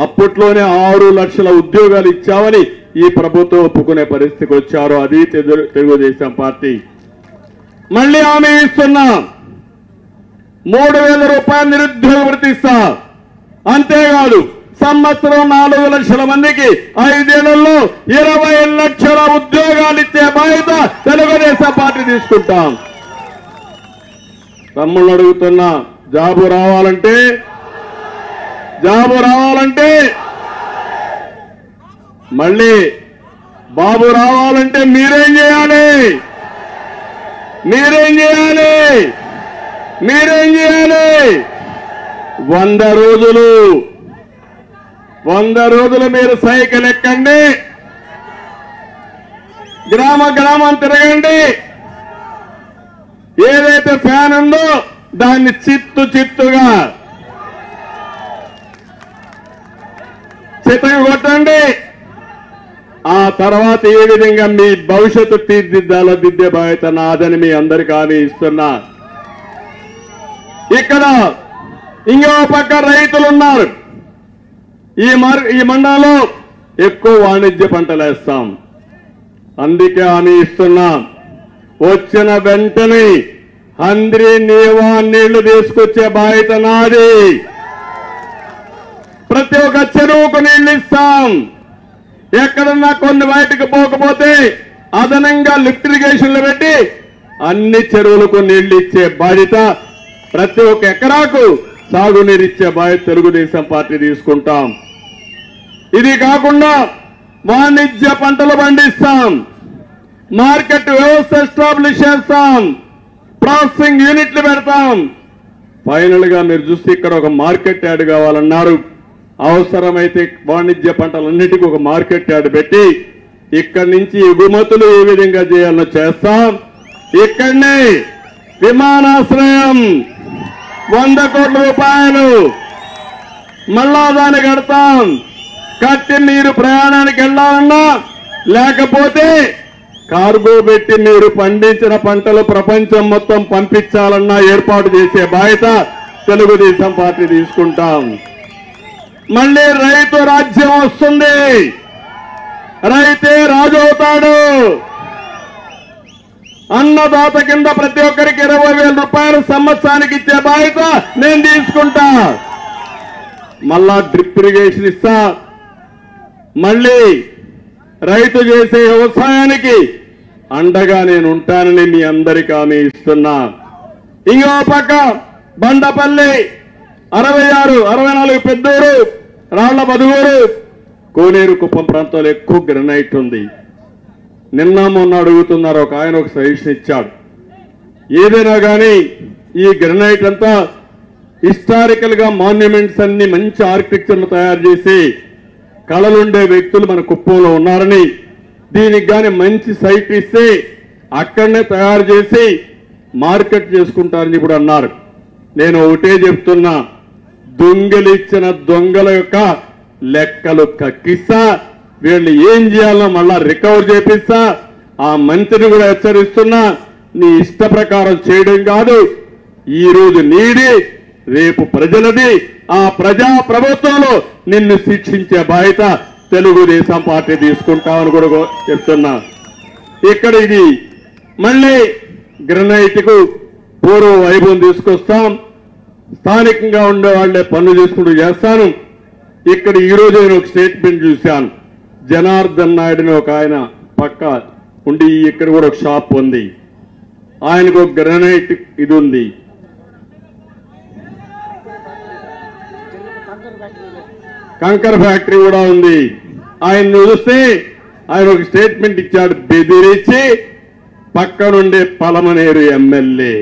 అప్పట్లోనే 6 లక్షల ఉద్యోగాలు ఇచ్చామని ఈ ప్రభుత్వం ఒప్పుకునే పరిస్థితికి వచ్చారు. అది తెలుగుదేశం పార్టీ. మళ్ళీ హామీ ఇస్తున్నా, 3,000 రూపాయలు నిరుద్యోగ భృతి ఇస్తా. అంతేకాదు సంవత్సరం 4 లక్షల మందికి 5 ఏళ్లలో 20 లక్షల ఉద్యోగాలు ఇచ్చే బాధ్యత తెలుగుదేశం పార్టీ తీసుకుంటాం. తమ్ముళ్ళు అడుగుతున్నా, జాబు రావాలంటే మళ్ళీ బాబు రావాలంటే మీరేం చేయాలి? 100 రోజులు మీరు సైకిల్ ఎక్కండి, గ్రామం తిరగండి. ఏదైతే ఫ్యాన్ ఉందో దాన్ని చిత్తుగా కొట్టండి. ఆ తర్వాత ఏ విధంగా మీ భవిష్యత్తు తీర్చిదిద్దాలో దిద్దే బాధ్యత నాదని మీ అందరికీ హామీ ఇస్తున్నా. ఇక్కడ ఇంకో పక్క రైతులున్నారు. ఈ మండలంలో ఎక్కువ వాణిజ్య పంటలు వేస్తాం. అందుకే హామీ ఇస్తున్నా, వచ్చిన వెంటనే హంద్రి నీవా నీళ్లు తీసుకొచ్చే బాధ్యత నాది. ప్రతి ఒక్క చెరువుకు నీళ్లు ఇస్తాం. ఎక్కడన్నా కొన్ని బయటకు పోకపోతే అదనంగా లిఫ్ట్ ఇరిగేషన్లు పెట్టి అన్ని చెరువులకు నీళ్లు ఇచ్చే బాధ్యత, ప్రతి ఒక్క ఎకరాకు సాగునీరు ఇచ్చే బాధ్యత తెలుగుదేశం పార్టీ తీసుకుంటాం. ఇది కాకుండా వాణిజ్య పంటలు పండిస్తాం, మార్కెట్ వ్యవస్థ ఎస్టాబ్లిష్ చేస్తాం, ప్రాసెసింగ్ యూనిట్లు పెడతాం. ఫైనల్ గా మీరు చూస్తే ఇక్కడ ఒక మార్కెట్ యార్డ్ కావాలన్నారు. అవసరమైతే వాణిజ్య పంటలన్నిటికీ ఒక మార్కెట్ యార్డ్ పెట్టి ఇక్కడి నుంచి ఎగుమతులు ఏ విధంగా చేయాలో చేస్తాం. ఇక్కడనే విమానాశ్రయం 100 కోట్ల రూపాయలు మళ్ళా దాన్ని కడతాం. కట్టి మీరు ప్రయాణానికి వెళ్ళాలన్నా, లేకపోతే కార్గో పెట్టి మీరు పండించిన పంటలు ప్రపంచం మొత్తం పంపించాలన్నా ఏర్పాటు చేసే బాధ్యత తెలుగుదేశం పార్టీ తీసుకుంటాం. మళ్ళీ రైతు రాజ్యం వస్తుంది. రైతే రాజు అవుతాడు. అన్నదాత కింద ప్రతి ఒక్కరికి 20,000 రూపాయలు సంవత్సరానికి ఇచ్చే బాధ్యత నేను తీసుకుంటా. మళ్ళా డ్రిప్ ఇరిగేషన్ ఇస్తా. మళ్ళీ రైతు చేసే వ్యవసాయానికి అండగా నేను ఉంటానని మీ అందరికీ హామీ ఇస్తున్నా. ఇంకో పక్క బండపల్లి 66, 64 పెద్దూరు, రాళ్ల బదుగూరు, కోనేరు కుప్పం ప్రాంతాల్లో ఎక్కువ గ్రనైట్ ఉంది. నిన్న మొన్న అడుగుతున్నారు, ఒక ఆయన ఒక సజెషన్ ఇచ్చాడు. ఏదైనా కానీ ఈ గ్రనైట్ అంతా హిస్టారికల్ గా మాన్యుమెంట్స్ అన్ని మంచి ఆర్కిటెక్చర్ను తయారు చేసి కళలుండే వ్యక్తులు మన కుప్పంలో ఉన్నారని, దీనికి గాని మంచి సైట్ ఇస్తే అక్కడనే తయారు చేసి మార్కెట్ చేసుకుంటారని ఇప్పుడు అన్నారు. నేను ఒకటే చెప్తున్నా, దొంగలిచ్చిన దొంగల యొక్క లెక్కలు కక్కిస్తా. వీళ్ళు ఏం చేయాలో మళ్ళా రికవర్ చేపిస్తా. ఆ మంత్రిని కూడా హెచ్చరిస్తున్నా, నీ ఇష్ట ప్రకారం చేయడం కాదు. ఈ రోజు నీది, రేపు ప్రజలది. ఆ ప్రజా ప్రభుత్వంలో నిన్ను శిక్షించే బాధ్యత తెలుగుదేశం పార్టీ తీసుకుంటామని కూడా చెప్తున్నా. ఇక్కడ ఇది మళ్ళీ గ్రనైట్ కు పూర్వ వైభవం తీసుకొస్తాం. స్థానికంగా ఉండే వాళ్లే పనులు చేసుకుంటూ చేస్తాను. ఇక్కడ ఈ రోజు నేను ఒక స్టేట్మెంట్ చూశాను. జనార్దన్ నాయుడుని ఒక ఆయన పక్క ఉండి ఇక్కడ కూడా ఒక షాప్ ఉంది. ఆయనకు ఒక గ్రనైట్ ఇది ఉంది. కంకర్ ఫ్యాక్టరీ కూడా ఉంది. ఆయన చూస్తే ఆయన ఒక స్టేట్మెంట్ ఇచ్చాడు, బెదిరించి పక్కనుండే పలమనేరు ఎమ్మెల్యే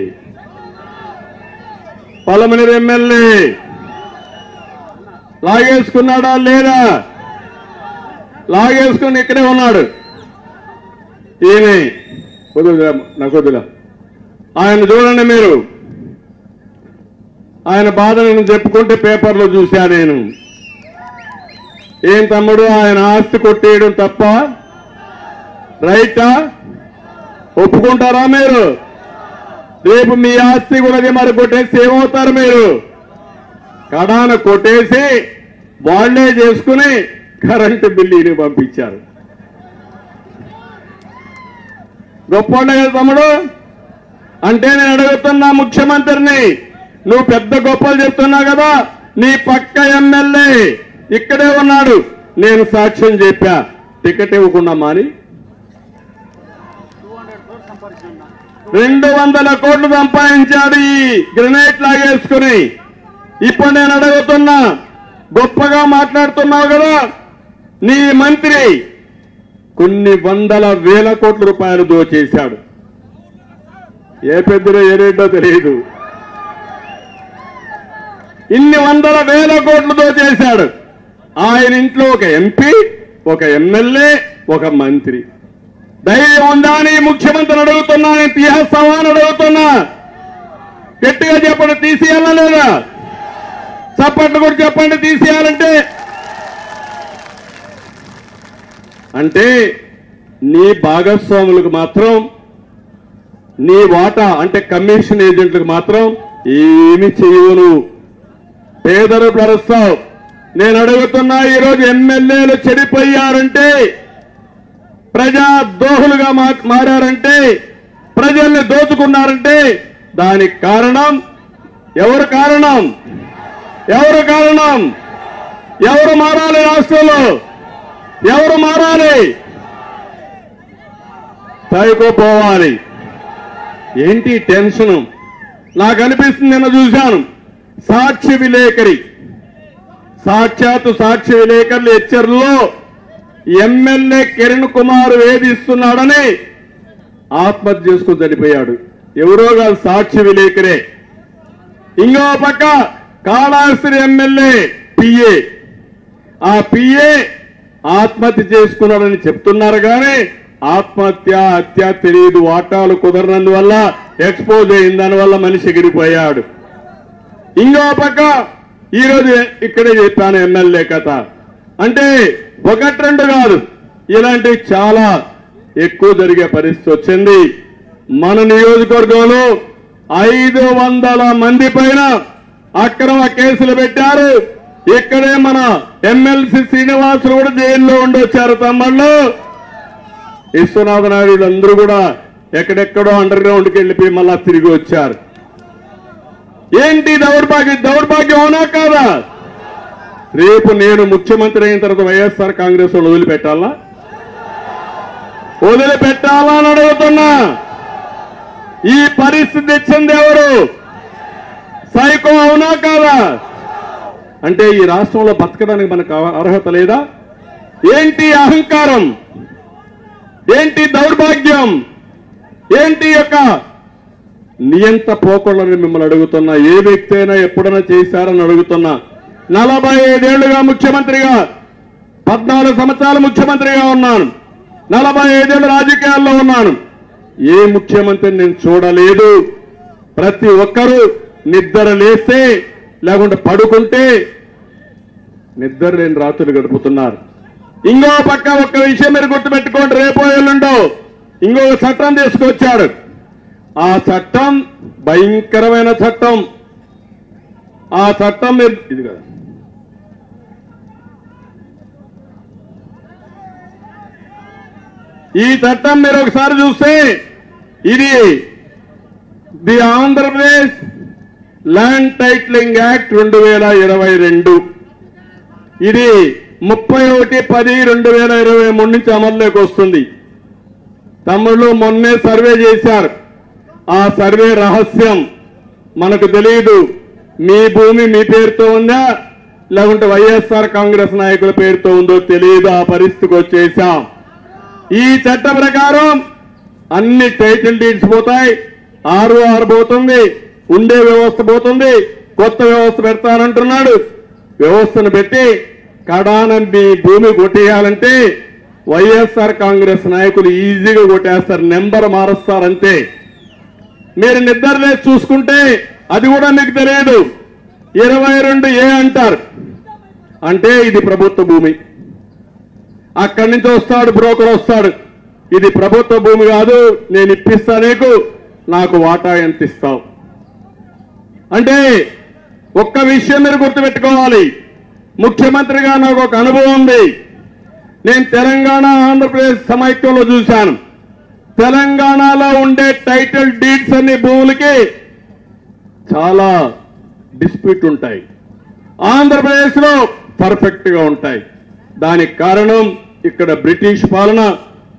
లాగేసుకున్నాడా లేదా? లాగేసుకుని ఇక్కడే ఉన్నాడు. ఈయన వద్దులా ఆయన చూడండి మీరు. ఆయన బాధ నేను చెప్పుకుంటే పేపర్లో చూశా నేను. ఏం తమ్ముడు, ఆయన ఆస్తి కొట్టేయడం తప్ప రైటా? ఒప్పుకుంటారా మీరు? రేపు మీ ఆస్తి కూడా మరి కొట్టేసి ఏమవుతారు మీరు? కడాన కొట్టేసి వాళ్లే చేసుకుని కరెంటు బిల్లుని పంపించారు. గొప్పవాళ్ళే కదా తమ్ముడు. అంటే నేను అడుగుతున్నా ముఖ్యమంత్రిని, నువ్వు పెద్ద గొప్పలు చెప్తున్నావు కదా, నీ పక్క ఎమ్మెల్యే ఇక్కడే ఉన్నాడు. నేను సాక్ష్యం చెప్పా, టికెట్ ఇవ్వకుండా మాని 200 కోట్లు సంపాదించాడు ఈ గ్రెనేట్ లాగేసుకుని. ఇప్పుడు నేను అడుగుతున్నా, గొప్పగా మాట్లాడుతున్నావు కదా, నీ మంత్రి కొన్ని 100,000 కోట్ల రూపాయలు దోచేశాడు. ఏ పెద్దలో ఏ రేటో తెలియదు. ఇన్ని 100,000 కోట్లు దోచేశాడు. ఆయన ఇంట్లో ఒక ఎంపీ, ఒక ఎమ్మెల్యే, ఒక మంత్రి. ధైర్యం ఉందా అని ముఖ్యమంత్రిని అడుగుతున్నా, నేను తీసేస్తావా అని అడుగుతున్నా. గట్టిగా చెప్పండి, తీసేయాలా లేదా? చప్పట్లు కూడా చెప్పండి తీసేయాలంటే. అంటే నీ భాగస్వాములకు మాత్రం, నీ వాటా అంటే కమిషన్ ఏజెంట్లకు మాత్రం ఏమి చేయను. పేదలు పరుస్తావు. నేను అడుగుతున్నా, ఈరోజు ఎమ్మెల్యేలు చెడిపోయారంటే, ప్రజా దోహులుగా మారారంటే, ప్రజల్ని దోచుకున్నారంటే దానికి కారణం ఎవరు? కారణం ఎవరు మారాలి? రాష్ట్రంలో ఎవరు మారాలి? సైకోపోవాలి. ఏంటి టెన్షన్? నాకు అనిపిస్తుంది, నిన్న చూశాను సాక్షి విలేకరి, సాక్షాత్తు సాక్షి విలేకరులు హెచ్చర్లో ఎమ్మెల్యే కిరణ్ కుమార్ వేధిస్తున్నాడని ఆత్మహత్య చేసుకుని చనిపోయాడు. ఎవరో కాదు, సాక్షి విలేకరే. ఇంకో పక్క కాళాస్త్రి ఎమ్మెల్యే పిఏ, ఆ పిఏ ఆత్మహత్య చేసుకున్నాడని చెప్తున్నారు కానీ హత్య తెలియదు. వాటాలు కుదరనందువల్ల ఎక్స్పోజ్ అయింది, దానివల్ల మనిషి ఎగిరిపోయాడు. ఇంకో పక్క ఈరోజు ఇక్కడే చెప్పాను ఎమ్మెల్యే కథ. అంటే 1-2 కాదు, ఇలాంటివి చాలా ఎక్కువ జరిగే పరిస్థితి వచ్చింది. మన నియోజకవర్గంలో 500 మంది పైన అక్రమ కేసులు పెట్టారు. ఇక్కడే మన ఎమ్మెల్సీ శ్రీనివాసులు కూడా జైల్లో ఉండొచ్చారు. తమ్ముళ్ళు విశ్వనాథ నాయుడు అందరూ కూడా ఎక్కడెక్కడో అండర్ గ్రౌండ్కి వెళ్ళిపోయి మళ్ళా తిరిగి వచ్చారు. ఏంటి దౌర్భాగ్యం అవునా కాదా? రేపు నేను ముఖ్యమంత్రి అయిన తర్వాత వైఎస్ఆర్ కాంగ్రెస్ వాళ్ళు వదిలిపెట్టాలా అని అడుగుతున్నా. ఈ పరిస్థితి తెచ్చింది ఎవరు? సైకో అవునా కాదా? అంటే ఈ రాష్ట్రంలో బతకడానికి మనకు అర్హత లేదా? ఏంటి అహంకారం? ఏంటి దౌర్భాగ్యం? ఏంటి యొక్క నియంత పోకూడదని మిమ్మల్ని అడుగుతున్నా. ఏ వ్యక్తి అయినా ఎప్పుడైనా చేశారని అడుగుతున్నా. 45 ఏళ్లుగా ముఖ్యమంత్రిగా, 14 సంవత్సరాలు ముఖ్యమంత్రిగా ఉన్నాను, 45 ఏళ్ళు రాజకీయాల్లో ఉన్నాను. ఏ ముఖ్యమంత్రిని నేను చూడలేదు. ప్రతి ఒక్కరూ నిద్ర లేస్తే లేకుంటే పడుకుంటే నిద్ర లేని రాత్రులు గడుపుతున్నారు. ఇంకో పక్క ఒక్క విషయం మీరు గుర్తుపెట్టుకోండి, రేపో ఎల్లుండో ఇంకొక చట్టం తీసుకొచ్చాడు. ఆ చట్టం భయంకరమైన చట్టం. ఆ చట్టం మీరు ఇది కదా, ఈ చట్టం మీరు ఒకసారి చూస్తే ఇది the Andhra Pradesh land titling act 2022. ఇది 31/10/2023 నుంచి అమల్లోకి వస్తుంది. తమ్ముళ్ళు మొన్నే సర్వే చేశారు. ఆ సర్వే రహస్యం మనకు తెలియదు. మీ భూమి మీ పేరుతో ఉందా లేకుంటే వైఎస్ఆర్ కాంగ్రెస్ నాయకుల పేరుతో ఉందో తెలియదు. ఆ పరిస్థితికి వచ్చేసాం. ఈ చట్ట ప్రకారం అన్ని టైటిల్ డీడ్స్ పోతాయి, ROR పోతుంది, ఉండే వ్యవస్థ పోతుంది, కొత్త వ్యవస్థ పెడతానంటున్నాడు. వ్యవస్థను పెట్టి కడాన మీ భూమి కొట్టేయాలంటే వైఎస్ఆర్ కాంగ్రెస్ నాయకులు ఈజీగా కొట్టేస్తారు, నెంబర్ మారుస్తారంతే. మీరు నిద్రలేసి చూసుకుంటే అది కూడా మీకు తెలియదు. 22A అంటారు, అంటే ఇది ప్రభుత్వ భూమి. అక్కడి నుంచి వస్తాడు బ్రోకర్ వస్తాడు, ఇది ప్రభుత్వ భూమి కాదు, నేను ఇప్పిస్తా నీకు, నాకు వాటా ఎంత ఇస్తావు అంటే. ఒక్క విషయం మీరు గుర్తుపెట్టుకోవాలి. ముఖ్యమంత్రిగా నాకు ఒక అనుభవం ఉంది. నేను తెలంగాణ ఆంధ్రప్రదేశ్ సమైక్యంలో చూశాను. తెలంగాణలో ఉండే టైటిల్ డీడ్స్ అన్ని భూములకి చాలా డిస్ప్యూట్ ఉంటాయి, ఆంధ్రప్రదేశ్లో పర్ఫెక్ట్ గా ఉంటాయి. దానికి కారణం ఇక్కడ బ్రిటిష్ పాలన,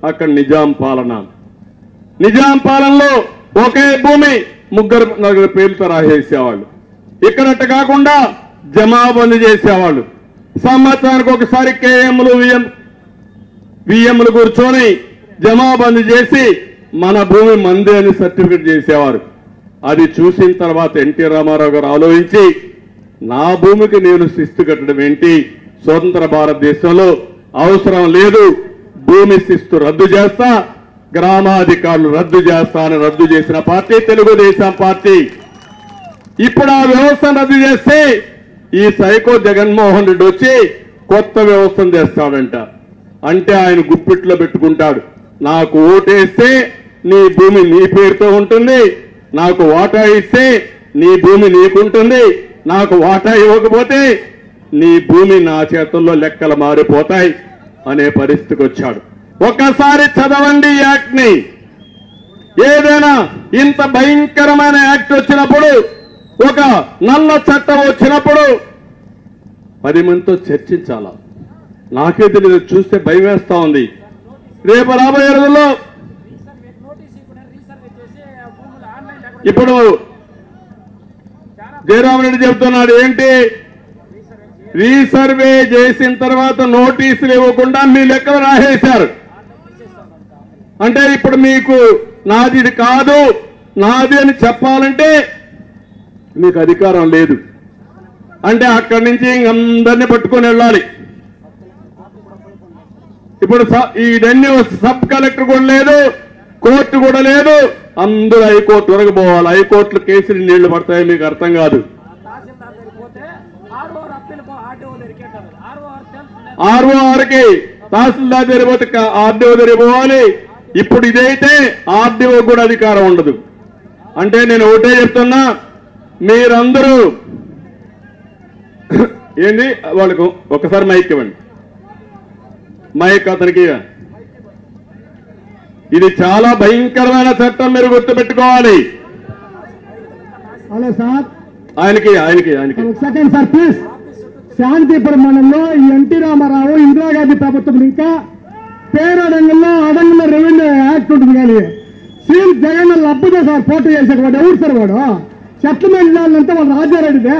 అక్కడ నిజాం పాలన. నిజాం పాలనలో ఒకే భూమి 3-4 పేర్లతో రాసేసేవాళ్ళు. ఇక్కడట్టు కాకుండా జమాబందీ చేసేవాళ్ళు. సంవత్సరానికి ఒకసారి KMలు VMలు కూర్చొని జమాబందీ చేసి మన భూమి మంది అని సర్టిఫికెట్ చేసేవారు. అది చూసిన తర్వాత ఎన్టీ రామారావు గారు ఆలోచించి నా భూమికి నేను శిస్తు కట్టడం ఏంటి, స్వతంత్ర భారతదేశంలో అవసరం లేదు, భూమి శిస్తు రద్దు చేస్తా, గ్రామాధికారులు రద్దు చేస్తా అని రద్దు చేసిన పార్టీ తెలుగుదేశం పార్టీ. ఇప్పుడు ఆ వ్యవస్థను రద్దు చేస్తే ఈ సైకో జగన్మోహన్ రెడ్డి వచ్చి కొత్త వ్యవస్థను చేస్తాడంట. అంటే ఆయన గుప్పిట్లో పెట్టుకుంటాడు, నాకు ఓటేస్తే నీ భూమి నీ పేరుతో ఉంటుంది, నాకు వాటా ఇస్తే నీ భూమి నీకుంటుంది, నాకు వాటా ఇవ్వకపోతే నీ భూమి నా చేతుల్లో లెక్కలు మారిపోతాయి అనే పరిస్థితికి వచ్చాడు. ఒక్కసారి చదవండి ఈ యాక్ట్ ని. ఏదైనా ఇంత భయంకరమైన యాక్ట్ వచ్చినప్పుడు, ఒక నల్ల చట్టం వచ్చినప్పుడు 10 మందితో చర్చించాలా. నాకే తెలియదు, చూస్తే భయం వేస్తా ఉంది. రేపు రాబోయే రోజుల్లో ఇప్పుడు జయరామరెడ్డి చెబుతున్నాడు ఏంటి, రీసర్వే చేసిన తర్వాత నోటీసులు ఇవ్వకుండా మీ లెక్కలు రాసేశారు. అంటే ఇప్పుడు మీకు నాది ఇది కాదు, నాది అని చెప్పాలంటే మీకు అధికారం లేదు. అంటే అక్కడి నుంచి అందరినీ పట్టుకొని వెళ్ళాలి. ఇప్పుడు ఇవన్నీ సబ్ కలెక్టర్ కూడా లేదు, కోర్టు కూడా లేదు, అందరూ హైకోర్టు వరకు పోవాలి. హైకోర్టులో కేసులు నీళ్లు పడతాయి, మీకు అర్థం కాదు. RORకి తహసీల్దార్ దగ్గర పోతే RDO దగ్గర పోవాలి. ఇప్పుడు ఇదైతే RDO కూడా అధికారం ఉండదు. అంటే నేను ఒకటే చెప్తున్నా, మీరందరూ ఏంది వాళ్ళకు ఒకసారి మైక్ ఇవ్వండి, మైక్ అతనికి. ఇది చాలా భయంకరమైన చట్టం, మీరు గుర్తుపెట్టుకోవాలి. హలో సార్, ఆయనకి సెకండ్ సార్ ప్లీజ్. శాంతిపురం మండలంలో ఎన్టీ రామారావు ఇందిరాగాంధీ ప్రభుత్వం ఇంకా పేరడంగంలో అడంగంలో రెవెన్యూ యాక్ట్ ఉంటుంది, కానీ సీఎం జగన్ లబ్బుదే సార్ పోటీ చేశాడు. వాడు ఎవరు సార్? వాడు సెటిల్మెంట్ ల్యాండ్ వాడు రాజారెడ్డిదే.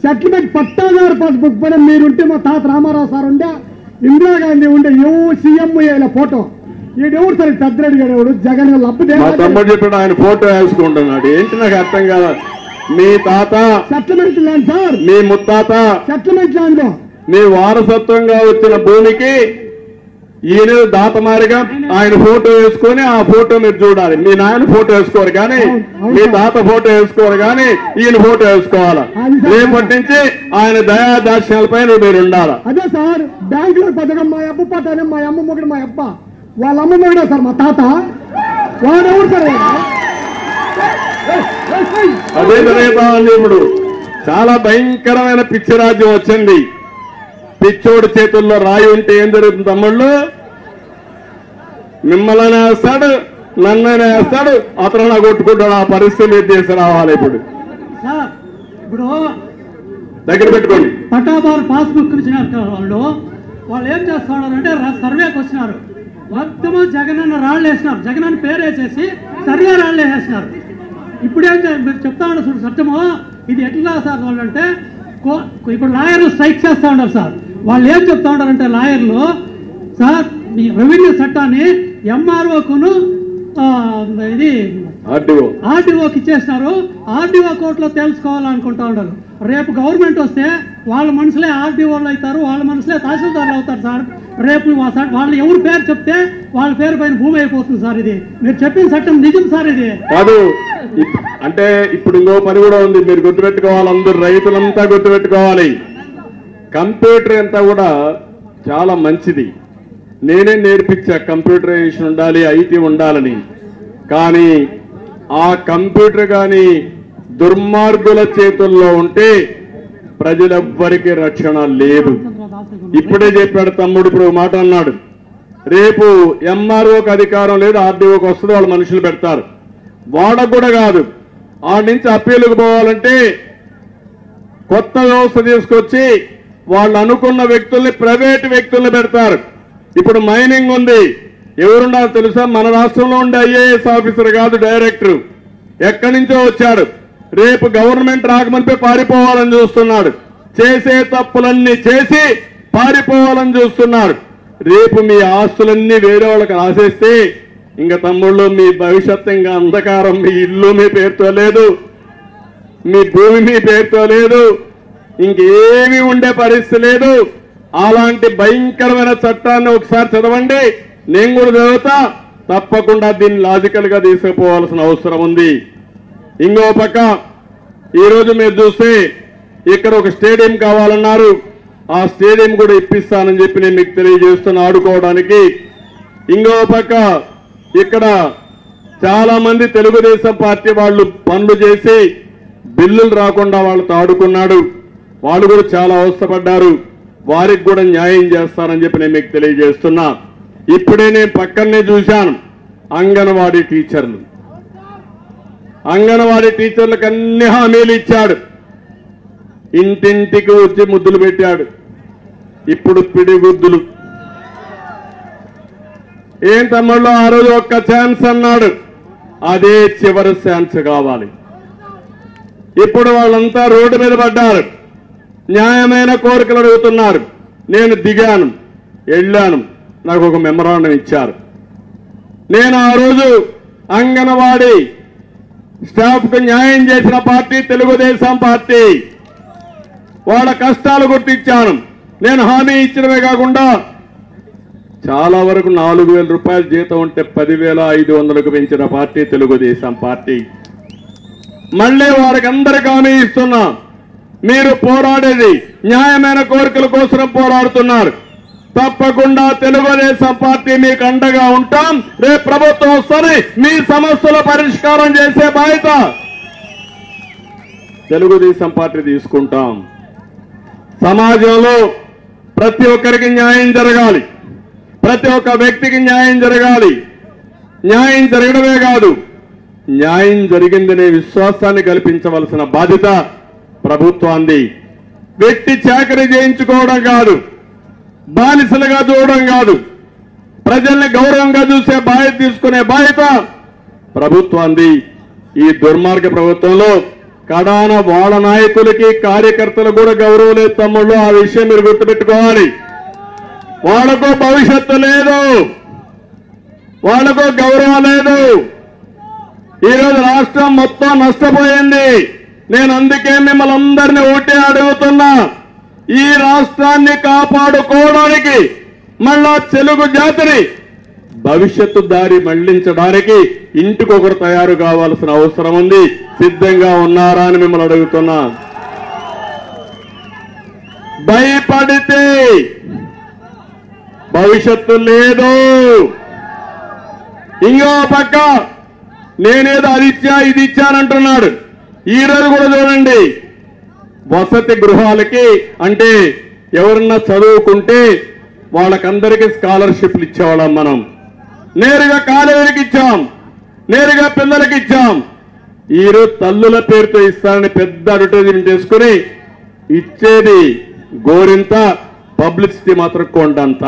సెటిల్మెంట్ పట్టాదారు పాస్బుక్ పైన మీరుంటే మా తాత రామారావు సార్ ఉండే, ఇందిరాగాంధీ ఉండే, సీఎం ఫోటో. ఈడెవరు సార్ పెద్దరెడ్డి గారు? ఎవడు? జగన్ లబ్బుదే. తమ్ముడు చెప్పాడు, ఆయన ఫోటో వేసుకుంటున్నాడు. ఏంటి నాకు అర్థం కాదు. మీ తాత సెటిల్మెంట్ ల్యాండ్ సార్, మీ ముత్తాత సెటిల్మెంట్ ల్యాండ్ లో మీ వారసత్వంగా వచ్చిన భూమికి ఈయన దాతమారిగా ఆయన ఫోటో వేసుకొని ఆ ఫోటో మీరు చూడాలి. మీ నాయన ఫోటో వేసుకోరు కానీ, మీ తాత ఫోటో వేసుకోరు కానీ ఈయన ఫోటో వేసుకోవాలా. రేపటి నుంచి ఆయన దయాదాక్ష్యాలపై మీరు ఉండాలా. అదే సార్, బ్యాంకులో పథకం మా అబ్బ పట్టానే, మా అమ్మ మొగుడు, మా అబ్బ వాళ్ళ అమ్మ మొగుడే సార్ మా తాత. వాడెవరు సార్? అదే జరుగుతామని ఇప్పుడు చాలా భయంకరమైన పిచ్చి రాజ్యం వచ్చింది. పిచ్చోడి చేతుల్లో రాయి ఉంటే ఏం జరుగుతుంది తమ్ముళ్ళు? మిమ్మల్ని వేస్తాడు, నన్నైనా వేస్తాడు, అతను కొట్టుకుంటాడు. ఆ పరిస్థితి తీసుకురావాలి. ఇప్పుడు దగ్గర పెట్టుకోండి. పట్టాదారు పాస్బుక్ ఇచ్చినారు వాళ్ళు ఏం చేస్తున్నారంటే సర్వేకి వచ్చినారు. మొత్తము జగన్ అన్న రాళ్ళు వేసినారు. జగన్ అన్న పేరు వేసేసి సర్వే రాళ్ళు వేసేసినారు. ఇప్పుడేం మీరు చెప్తా ఉన్నారు చూడు చట్టము ఇది ఎట్లా సార్ వాళ్ళంటే ఇప్పుడు లాయర్లు స్ట్రైక్ చేస్తూ ఉన్నారు సార్. వాళ్ళు ఏం చెప్తా ఉన్నారంటే లాయర్లు సార్ మీ రెవెన్యూ చట్టాన్ని ఎంఆర్ఓకును ఇది ఆర్డీఓకి ఇచ్చేసినారు. ఆర్డీఓ కోర్టులో తెలుసుకోవాలనుకుంటా ఉన్నారు. రేపు గవర్నమెంట్ వస్తే వాళ్ళ మనుషులే ఆర్డీఓలు అవుతారు, వాళ్ళ మనుషులే తహసీల్దార్లు అవుతారు సార్. రేపు వాళ్ళు ఎవరు పేరు చెప్తే వాళ్ళ పేరు పైన భూమి అయిపోతుంది సార్. ఇది మీరు చెప్పిన చట్టం నిజం సార్. ఇది కాదు అంటే ఇప్పుడు ఇంకో పని కూడా ఉంది, మీరు గుర్తుపెట్టుకోవాలి. అందరూ రైతులంతా గుర్తుపెట్టుకోవాలి. కంప్యూటర్ అంతా కూడా చాలా మంచిది. నేనే నేర్పించా కంప్యూటరైజేషన్ ఉండాలి, ఐటీ ఉండాలని. కానీ ఆ కంప్యూటర్ కానీ దుర్మార్గుల చేతుల్లో ఉంటే ప్రజలెవ్వరికీ రక్షణ లేదు. ఇప్పుడే చెప్పాడు తమ్ముడు, ఇప్పుడు మాట అన్నాడు. రేపు ఎంఆర్ఓకి అధికారం లేదు, ఆర్డీఓకి వస్తుంది, వాళ్ళు మనుషులు పెడతారు. వాళ్ళకు కూడా కాదు, ఆ నుంచి అప్పీలుకు పోవాలంటే కొత్త వ్యవస్థ తీసుకొచ్చి వాళ్ళు అనుకున్న వ్యక్తుల్ని ప్రైవేట్ వ్యక్తుల్ని పెడతారు. ఇప్పుడు మైనింగ్ ఉంది, ఎవరున్నారు తెలుసా? మన రాష్ట్రంలో ఉండే ఐఏఎస్ ఆఫీసర్ కాదు, డైరెక్టర్ ఎక్కడి నుంచో వచ్చాడు. రేపు గవర్నమెంట్ రాకమునిపే పారిపోవాలని చూస్తున్నాడు. చేసే తప్పులన్నీ చేసి పారిపోవాలని చూస్తున్నాడు. రేపు మీ ఆస్తులన్నీ వేరే వాళ్ళకి రాసేస్తే ఇంకా తమ్ముళ్ళు మీ భవిష్యత్తు ఇంకా అంధకారం. మీ ఇల్లు మీ పేరుతో లేదు, మీ భూమి మీ పేరుతో లేదు, ఇంకేమీ ఉండే పరిస్థితి లేదు. అలాంటి భయంకరమైన చట్టాన్ని ఒకసారి చదవండి, నేను కూడా చదువుతా. తప్పకుండా దీన్ని లాజికల్ గా తీసుకుపోవాల్సిన అవసరం ఉంది. ఇంకో పక్క ఈరోజు మీరు చూస్తే ఇక్కడ ఒక స్టేడియం కావాలన్నారు. ఆ స్టేడియం కూడా ఇప్పిస్తానని చెప్పి నేను మీకు తెలియజేస్తున్నా ఆడుకోవడానికి. ఇంకో పక్క ఇక్కడ చాలా మంది తెలుగుదేశం పార్టీ వాళ్ళు పనులు చేసి బిల్లులు రాకుండా వాళ్ళతో ఆడుకున్నాడు. వాళ్ళు కూడా చాలా అవస్థపడ్డారు. వారికి కూడా న్యాయం చేస్తారని చెప్పి నేను మీకు తెలియజేస్తున్నా. ఇప్పుడే నేను పక్కనే చూశాను అంగన్వాడీ టీచర్లు. అంగన్వాడీ టీచర్లకు అన్ని హామీలు ఇచ్చాడు. ఇంటింటికి వచ్చి ముద్దులు పెట్టాడు. ఇప్పుడు పిడిగుద్దులు. ఏం తమ్ముళ్ళు, ఆ రోజు ఒక్క ఛాన్స్ అన్నాడు, అదే చివరి ఛాన్స్ కావాలి. ఇప్పుడు వాళ్ళంతా రోడ్డు మీద పడ్డారు, న్యాయమైన కోరికలు అడుగుతున్నారు. నేను దిగాను, వెళ్ళాను, నాకు ఒక మెమరాండం ఇచ్చారు. నేను ఆ రోజు అంగన్వాడీ స్టాఫ్ కు న్యాయం చేసిన పార్టీ తెలుగుదేశం పార్టీ. వాళ్ళ కష్టాలు గుర్తించాను. నేను హామీ ఇచ్చినవే కాకుండా చాలా వరకు 4,000 రూపాయల జీతం ఉంటే 10,500కు పెంచిన పార్టీ తెలుగుదేశం పార్టీ. మళ్ళీ వారికి అందరికీ హామీ ఇస్తున్నా, మీరు పోరాడేది న్యాయమైన కోరికల కోసం పోరాడుతున్నారు. తప్పకుండా తెలుగుదేశం పార్టీ మీకు అండగా ఉంటాం. రేపు ప్రభుత్వం వస్తుంది, మీ సమస్యల పరిష్కారం చేసే బాధ్యత తెలుగుదేశం పార్టీ తీసుకుంటాం. సమాజంలో ప్రతి ఒక్కరికి న్యాయం జరగాలి, ప్రతి ఒక్క వ్యక్తికి న్యాయం జరగాలి. న్యాయం జరగడమే కాదు, న్యాయం జరిగిందనే విశ్వాసాన్ని కల్పించవలసిన బాధ్యత ప్రభుత్వాన్ని. వ్యక్తి చాకరీ చేయించుకోవడం కాదు, బానిసలుగా చూడడం కాదు, ప్రజల్ని గౌరవంగా చూసే బాధ్యత తీసుకునే బాధ్యత ప్రభుత్వాన్ని. ఈ దుర్మార్గ ప్రభుత్వంలో కడాన వాళ్ళ నాయకులకి కార్యకర్తలు కూడా గౌరవం లేదు తమ్ముళ్ళు. ఆ విషయం మీరు గుర్తుపెట్టుకోవాలి. వాళ్లకు భవిష్యత్తు లేదు, వాళ్లకు గౌరవం లేదు. ఈరోజు రాష్ట్రం మొత్తం నష్టపోయింది. నేను అందుకే మిమ్మల్ని అందరినీ ఒకటే అడుగుతున్నా, ఈ రాష్ట్రాన్ని కాపాడుకోవడానికి, మళ్ళా తెలుగు జాతిని భవిష్యత్తు దారి మళ్లించడానికి ఇంటికొకరు తయారు కావాల్సిన అవసరం ఉంది. సిద్ధంగా ఉన్నారా అని మిమ్మల్ని అడుగుతున్నా. భయపడితే భవిష్యత్తు లేదు. ఇంకో పక్క నేనేదో అది ఇచ్చా ఇది ఇచ్చానంటున్నాడు. ఈ రోజు కూడా చూడండి, వసతి గృహాలకి అంటే ఎవరన్నా చదువుకుంటే వాళ్ళకందరికీ స్కాలర్షిప్లు ఇచ్చేవాళ్ళం. మనం నేరుగా కాలేజీకి ఇచ్చాం, నేరుగా పిల్లలకి ఇచ్చాం. ఈరోజు తల్లుల పేరుతో ఇస్తానని పెద్ద అడ్వర్టైజ్మెంట్ చేసుకుని ఇచ్చేది గోరింత, పబ్లిసిటీ మాత్రం కొండంత.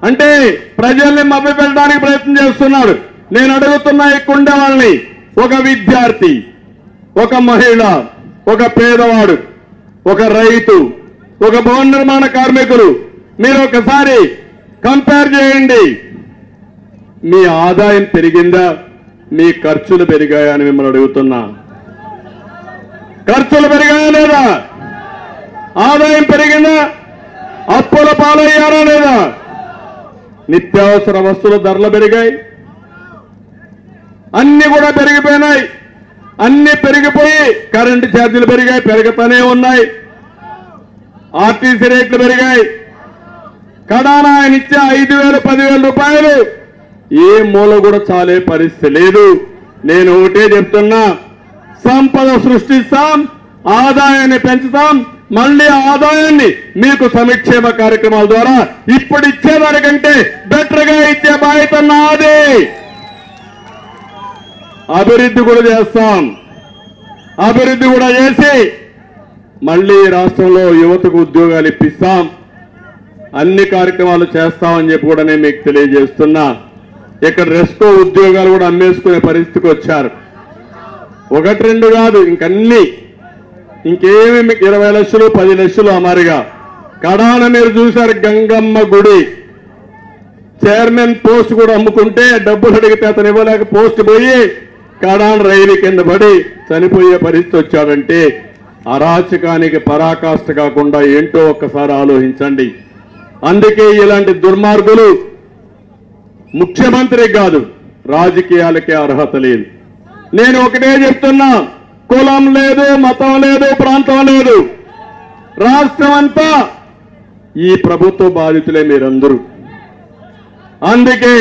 అంటే ప్రజల్ని మభ్యపెట్టడానికి ప్రయత్నం చేస్తున్నాడు. నేను అడుగుతున్నా ఇక్కడ ఉండే వాళ్ళని, ఒక విద్యార్థి, ఒక మహిళ, ఒక పేదవాడు, ఒక రైతు, ఒక భవన నిర్మాణ కార్మికులు, మీరు ఒకసారి కంపేర్ చేయండి. మీ ఆదాయం పెరిగిందా, మీ ఖర్చులు పెరిగాయా అని మిమ్మల్ని అడుగుతున్నా. ఖర్చులు పెరిగాయా లేదా? ఆదాయం పెరిగిందా? అప్పుల పాలయ్యారా లేదా? నిత్యావసర వస్తువుల ధరలు పెరిగాయి, అన్ని కూడా పెరిగిపోయినాయి. అన్ని పెరిగిపోయి కరెంటు ఛార్జీలు పెరిగాయి, పెరుగుతూనే ఉన్నాయి. ఆర్టీసీ రేట్లు పెరిగాయి. కడాన ఆయన ఇచ్చే 5,000, 10,000 రూపాయలు ఏ మూల కూడా చాలే పరిస్థితి లేదు. నేను ఒకటే చెప్తున్నా, సంపద సృష్టిస్తాం, ఆదాయాన్ని పెంచుతాం, మళ్ళీ ఆదాయాన్ని మీకు సంక్షేమ కార్యక్రమాల ద్వారా ఇప్పుడు ఇచ్చేదానికంటే బెటర్ గా ఇచ్చే బాధ్యత నాది. అభివృద్ధి కూడా చేస్తాం. అభివృద్ధి కూడా చేసి మళ్ళీ రాష్ట్రంలో యువతకు ఉద్యోగాలు ఇప్పిస్తాం. అన్ని కార్యక్రమాలు చేస్తామని చెప్పి కూడా నేను మీకు తెలియజేస్తున్నా. ఇక్కడ రెస్కో ఉద్యోగాలు కూడా అమ్మేసుకునే పరిస్థితికి వచ్చారు. 1-2 కాదు, ఇంకన్నీ, ఇంకేమి 20 లక్షలు 10 లక్షలు అమారిగా. కడాన మీరు చూశారు, గంగమ్మ గుడి చైర్మన్ పోస్ట్ కూడా అమ్ముకుంటే డబ్బులు అడిగితే అతను ఇవ్వలేక పోస్ట్ పోయి కడాన రైలు కింద పడి చనిపోయే పరిస్థితి వచ్చాడంటే అరాచకానికి పరాకాష్ట కాకుండా ఏంటో ఒక్కసారి ఆలోచించండి. అందుకే ఇలాంటి దుర్మార్గులు ముఖ్యమంత్రి కాదు, రాజకీయాలకే అర్హత లేదు. నేను ఒకటే చెప్తున్నా, కులం లేదు, మతం లేదు, ప్రాంతం లేదు, రాష్ట్రం అంతా ఈ ప్రభుత్వ బాధితులే మీరందరూ. అందుకే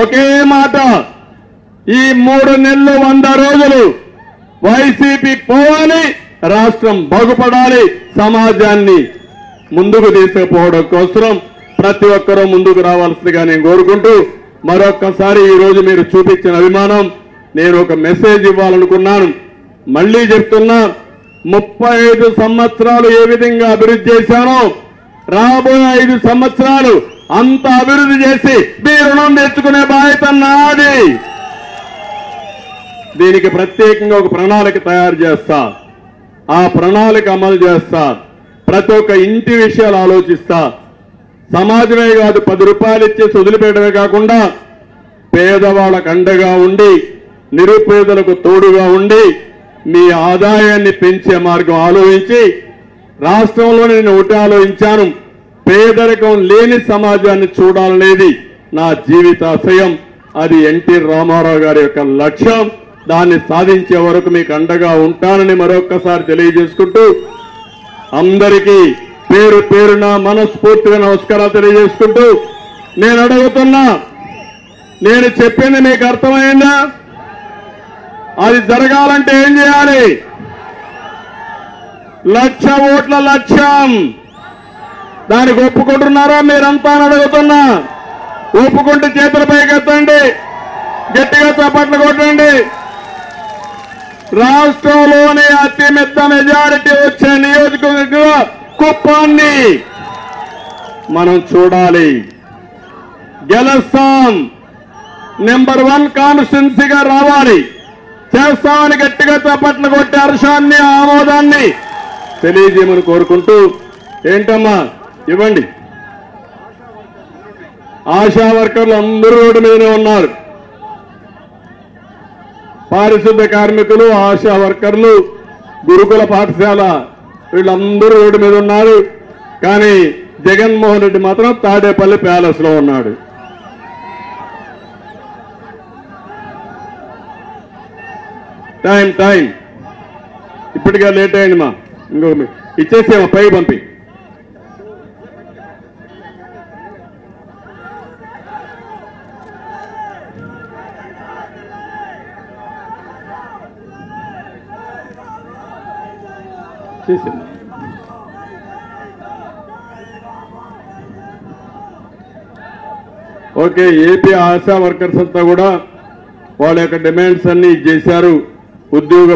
ఒకే మాట, ఈ 3 నెలలు 100 రోజులు వైసీపీ పోవాలి, రాష్ట్రం బాగుపడాలి, సమాజాన్ని ముందుకు తీసుకుపోవడం కోసం ప్రతి ఒక్కరూ ముందుకు రావాల్సిందిగా నేను కోరుకుంటూ, మరొక్కసారి ఈ రోజు మీరు చూపించిన అభిమానం, నేను ఒక మెసేజ్ ఇవ్వాలనుకున్నాను. మళ్ళీ చెప్తున్నా, 35 సంవత్సరాలు ఏ విధంగా అభివృద్ధి చేశానో రాబోయే 5 సంవత్సరాలు అంత అభివృద్ధి చేసి మీ రుణం తెచ్చుకునే బాధ్యత నాది. దీనికి ప్రత్యేకంగా ఒక ప్రణాళిక తయారు చేస్తా, ఆ ప్రణాళిక అమలు చేస్తా, ప్రతి ఒక్క ఇంటి విషయాలు ఆలోచిస్తా. సమాజమే కాదు, 10 రూపాయలు ఇచ్చేసి వదిలిపెట్టడమే కాకుండా పేదవాళ్ళకు అండగా ఉండి, నిరుపేదలకు తోడుగా ఉండి, మీ ఆదాయాన్ని పెంచే మార్గం ఆలోచించి, రాష్ట్రంలో నేను ఒకటి ఆలోచించాను, పేదరికం లేని సమాజాన్ని చూడాలనేది నా జీవితాశయం. అది ఎన్టీ రామారావు గారి యొక్క లక్ష్యం. దాన్ని సాధించే వరకు మీకు అండగా ఉంటానని మరొక్కసారి తెలియజేసుకుంటూ, అందరికీ పేరు పేరున మనస్ఫూర్తిగా నమస్కారాలు తెలియజేసుకుంటూ, నేను అడుగుతున్నా, నేను చెప్పింది మీకు అర్థమైందా? అది జరగాలంటే ఏం చేయాలి? 1,00,000 ఓట్ల లక్ష్యం. దానికి ఒప్పుకుంటున్నారా మీరంతా అని అడుగుతున్నా. ఒప్పుకుంటే చేతుల పైకెత్తండి, గట్టిగా చప్పట్లు కొట్టండి. రాష్ట్రంలోనే అతిపెద్ద మెజారిటీ వచ్చే నియోజకవర్గంగా కుప్పాన్ని మనం చూడాలి. గెలుస్తాం, నెంబర్ 1 కాన్స్టిట్యున్సీగా రావాలి. చేస్తామని గట్టిగా చప్పట్లు కొట్టి హర్షాన్ని, ఆమోదాన్ని తెలియజేయమని కోరుకుంటూ, ఏంటమ్మా ఇవ్వండి. ఆశా వర్కర్లు అందరూ రోడ్డు మీదనే ఉన్నారు. పారిశుద్ధ కార్మికులు, ఆశా వర్కర్లు, గురుకుల పాఠశాల వీళ్ళందరూ రోడ్డు మీద ఉన్నారు. కానీ జగన్మోహన్ రెడ్డి మాత్రం తాడేపల్లి ప్యాలెస్ లో ఉన్నాడు. టైం ఇప్పటికే లేట్ అయింది. మా ఇంకొక ఇచ్చేసేమో పై పంపి. చేసింది. ఓకే, ఏపీ ఆశా వర్కర్స్ అంతా కూడా వాళ్ళ యొక్క డిమాండ్స్ అన్ని చేశారు. ఉద్యోగ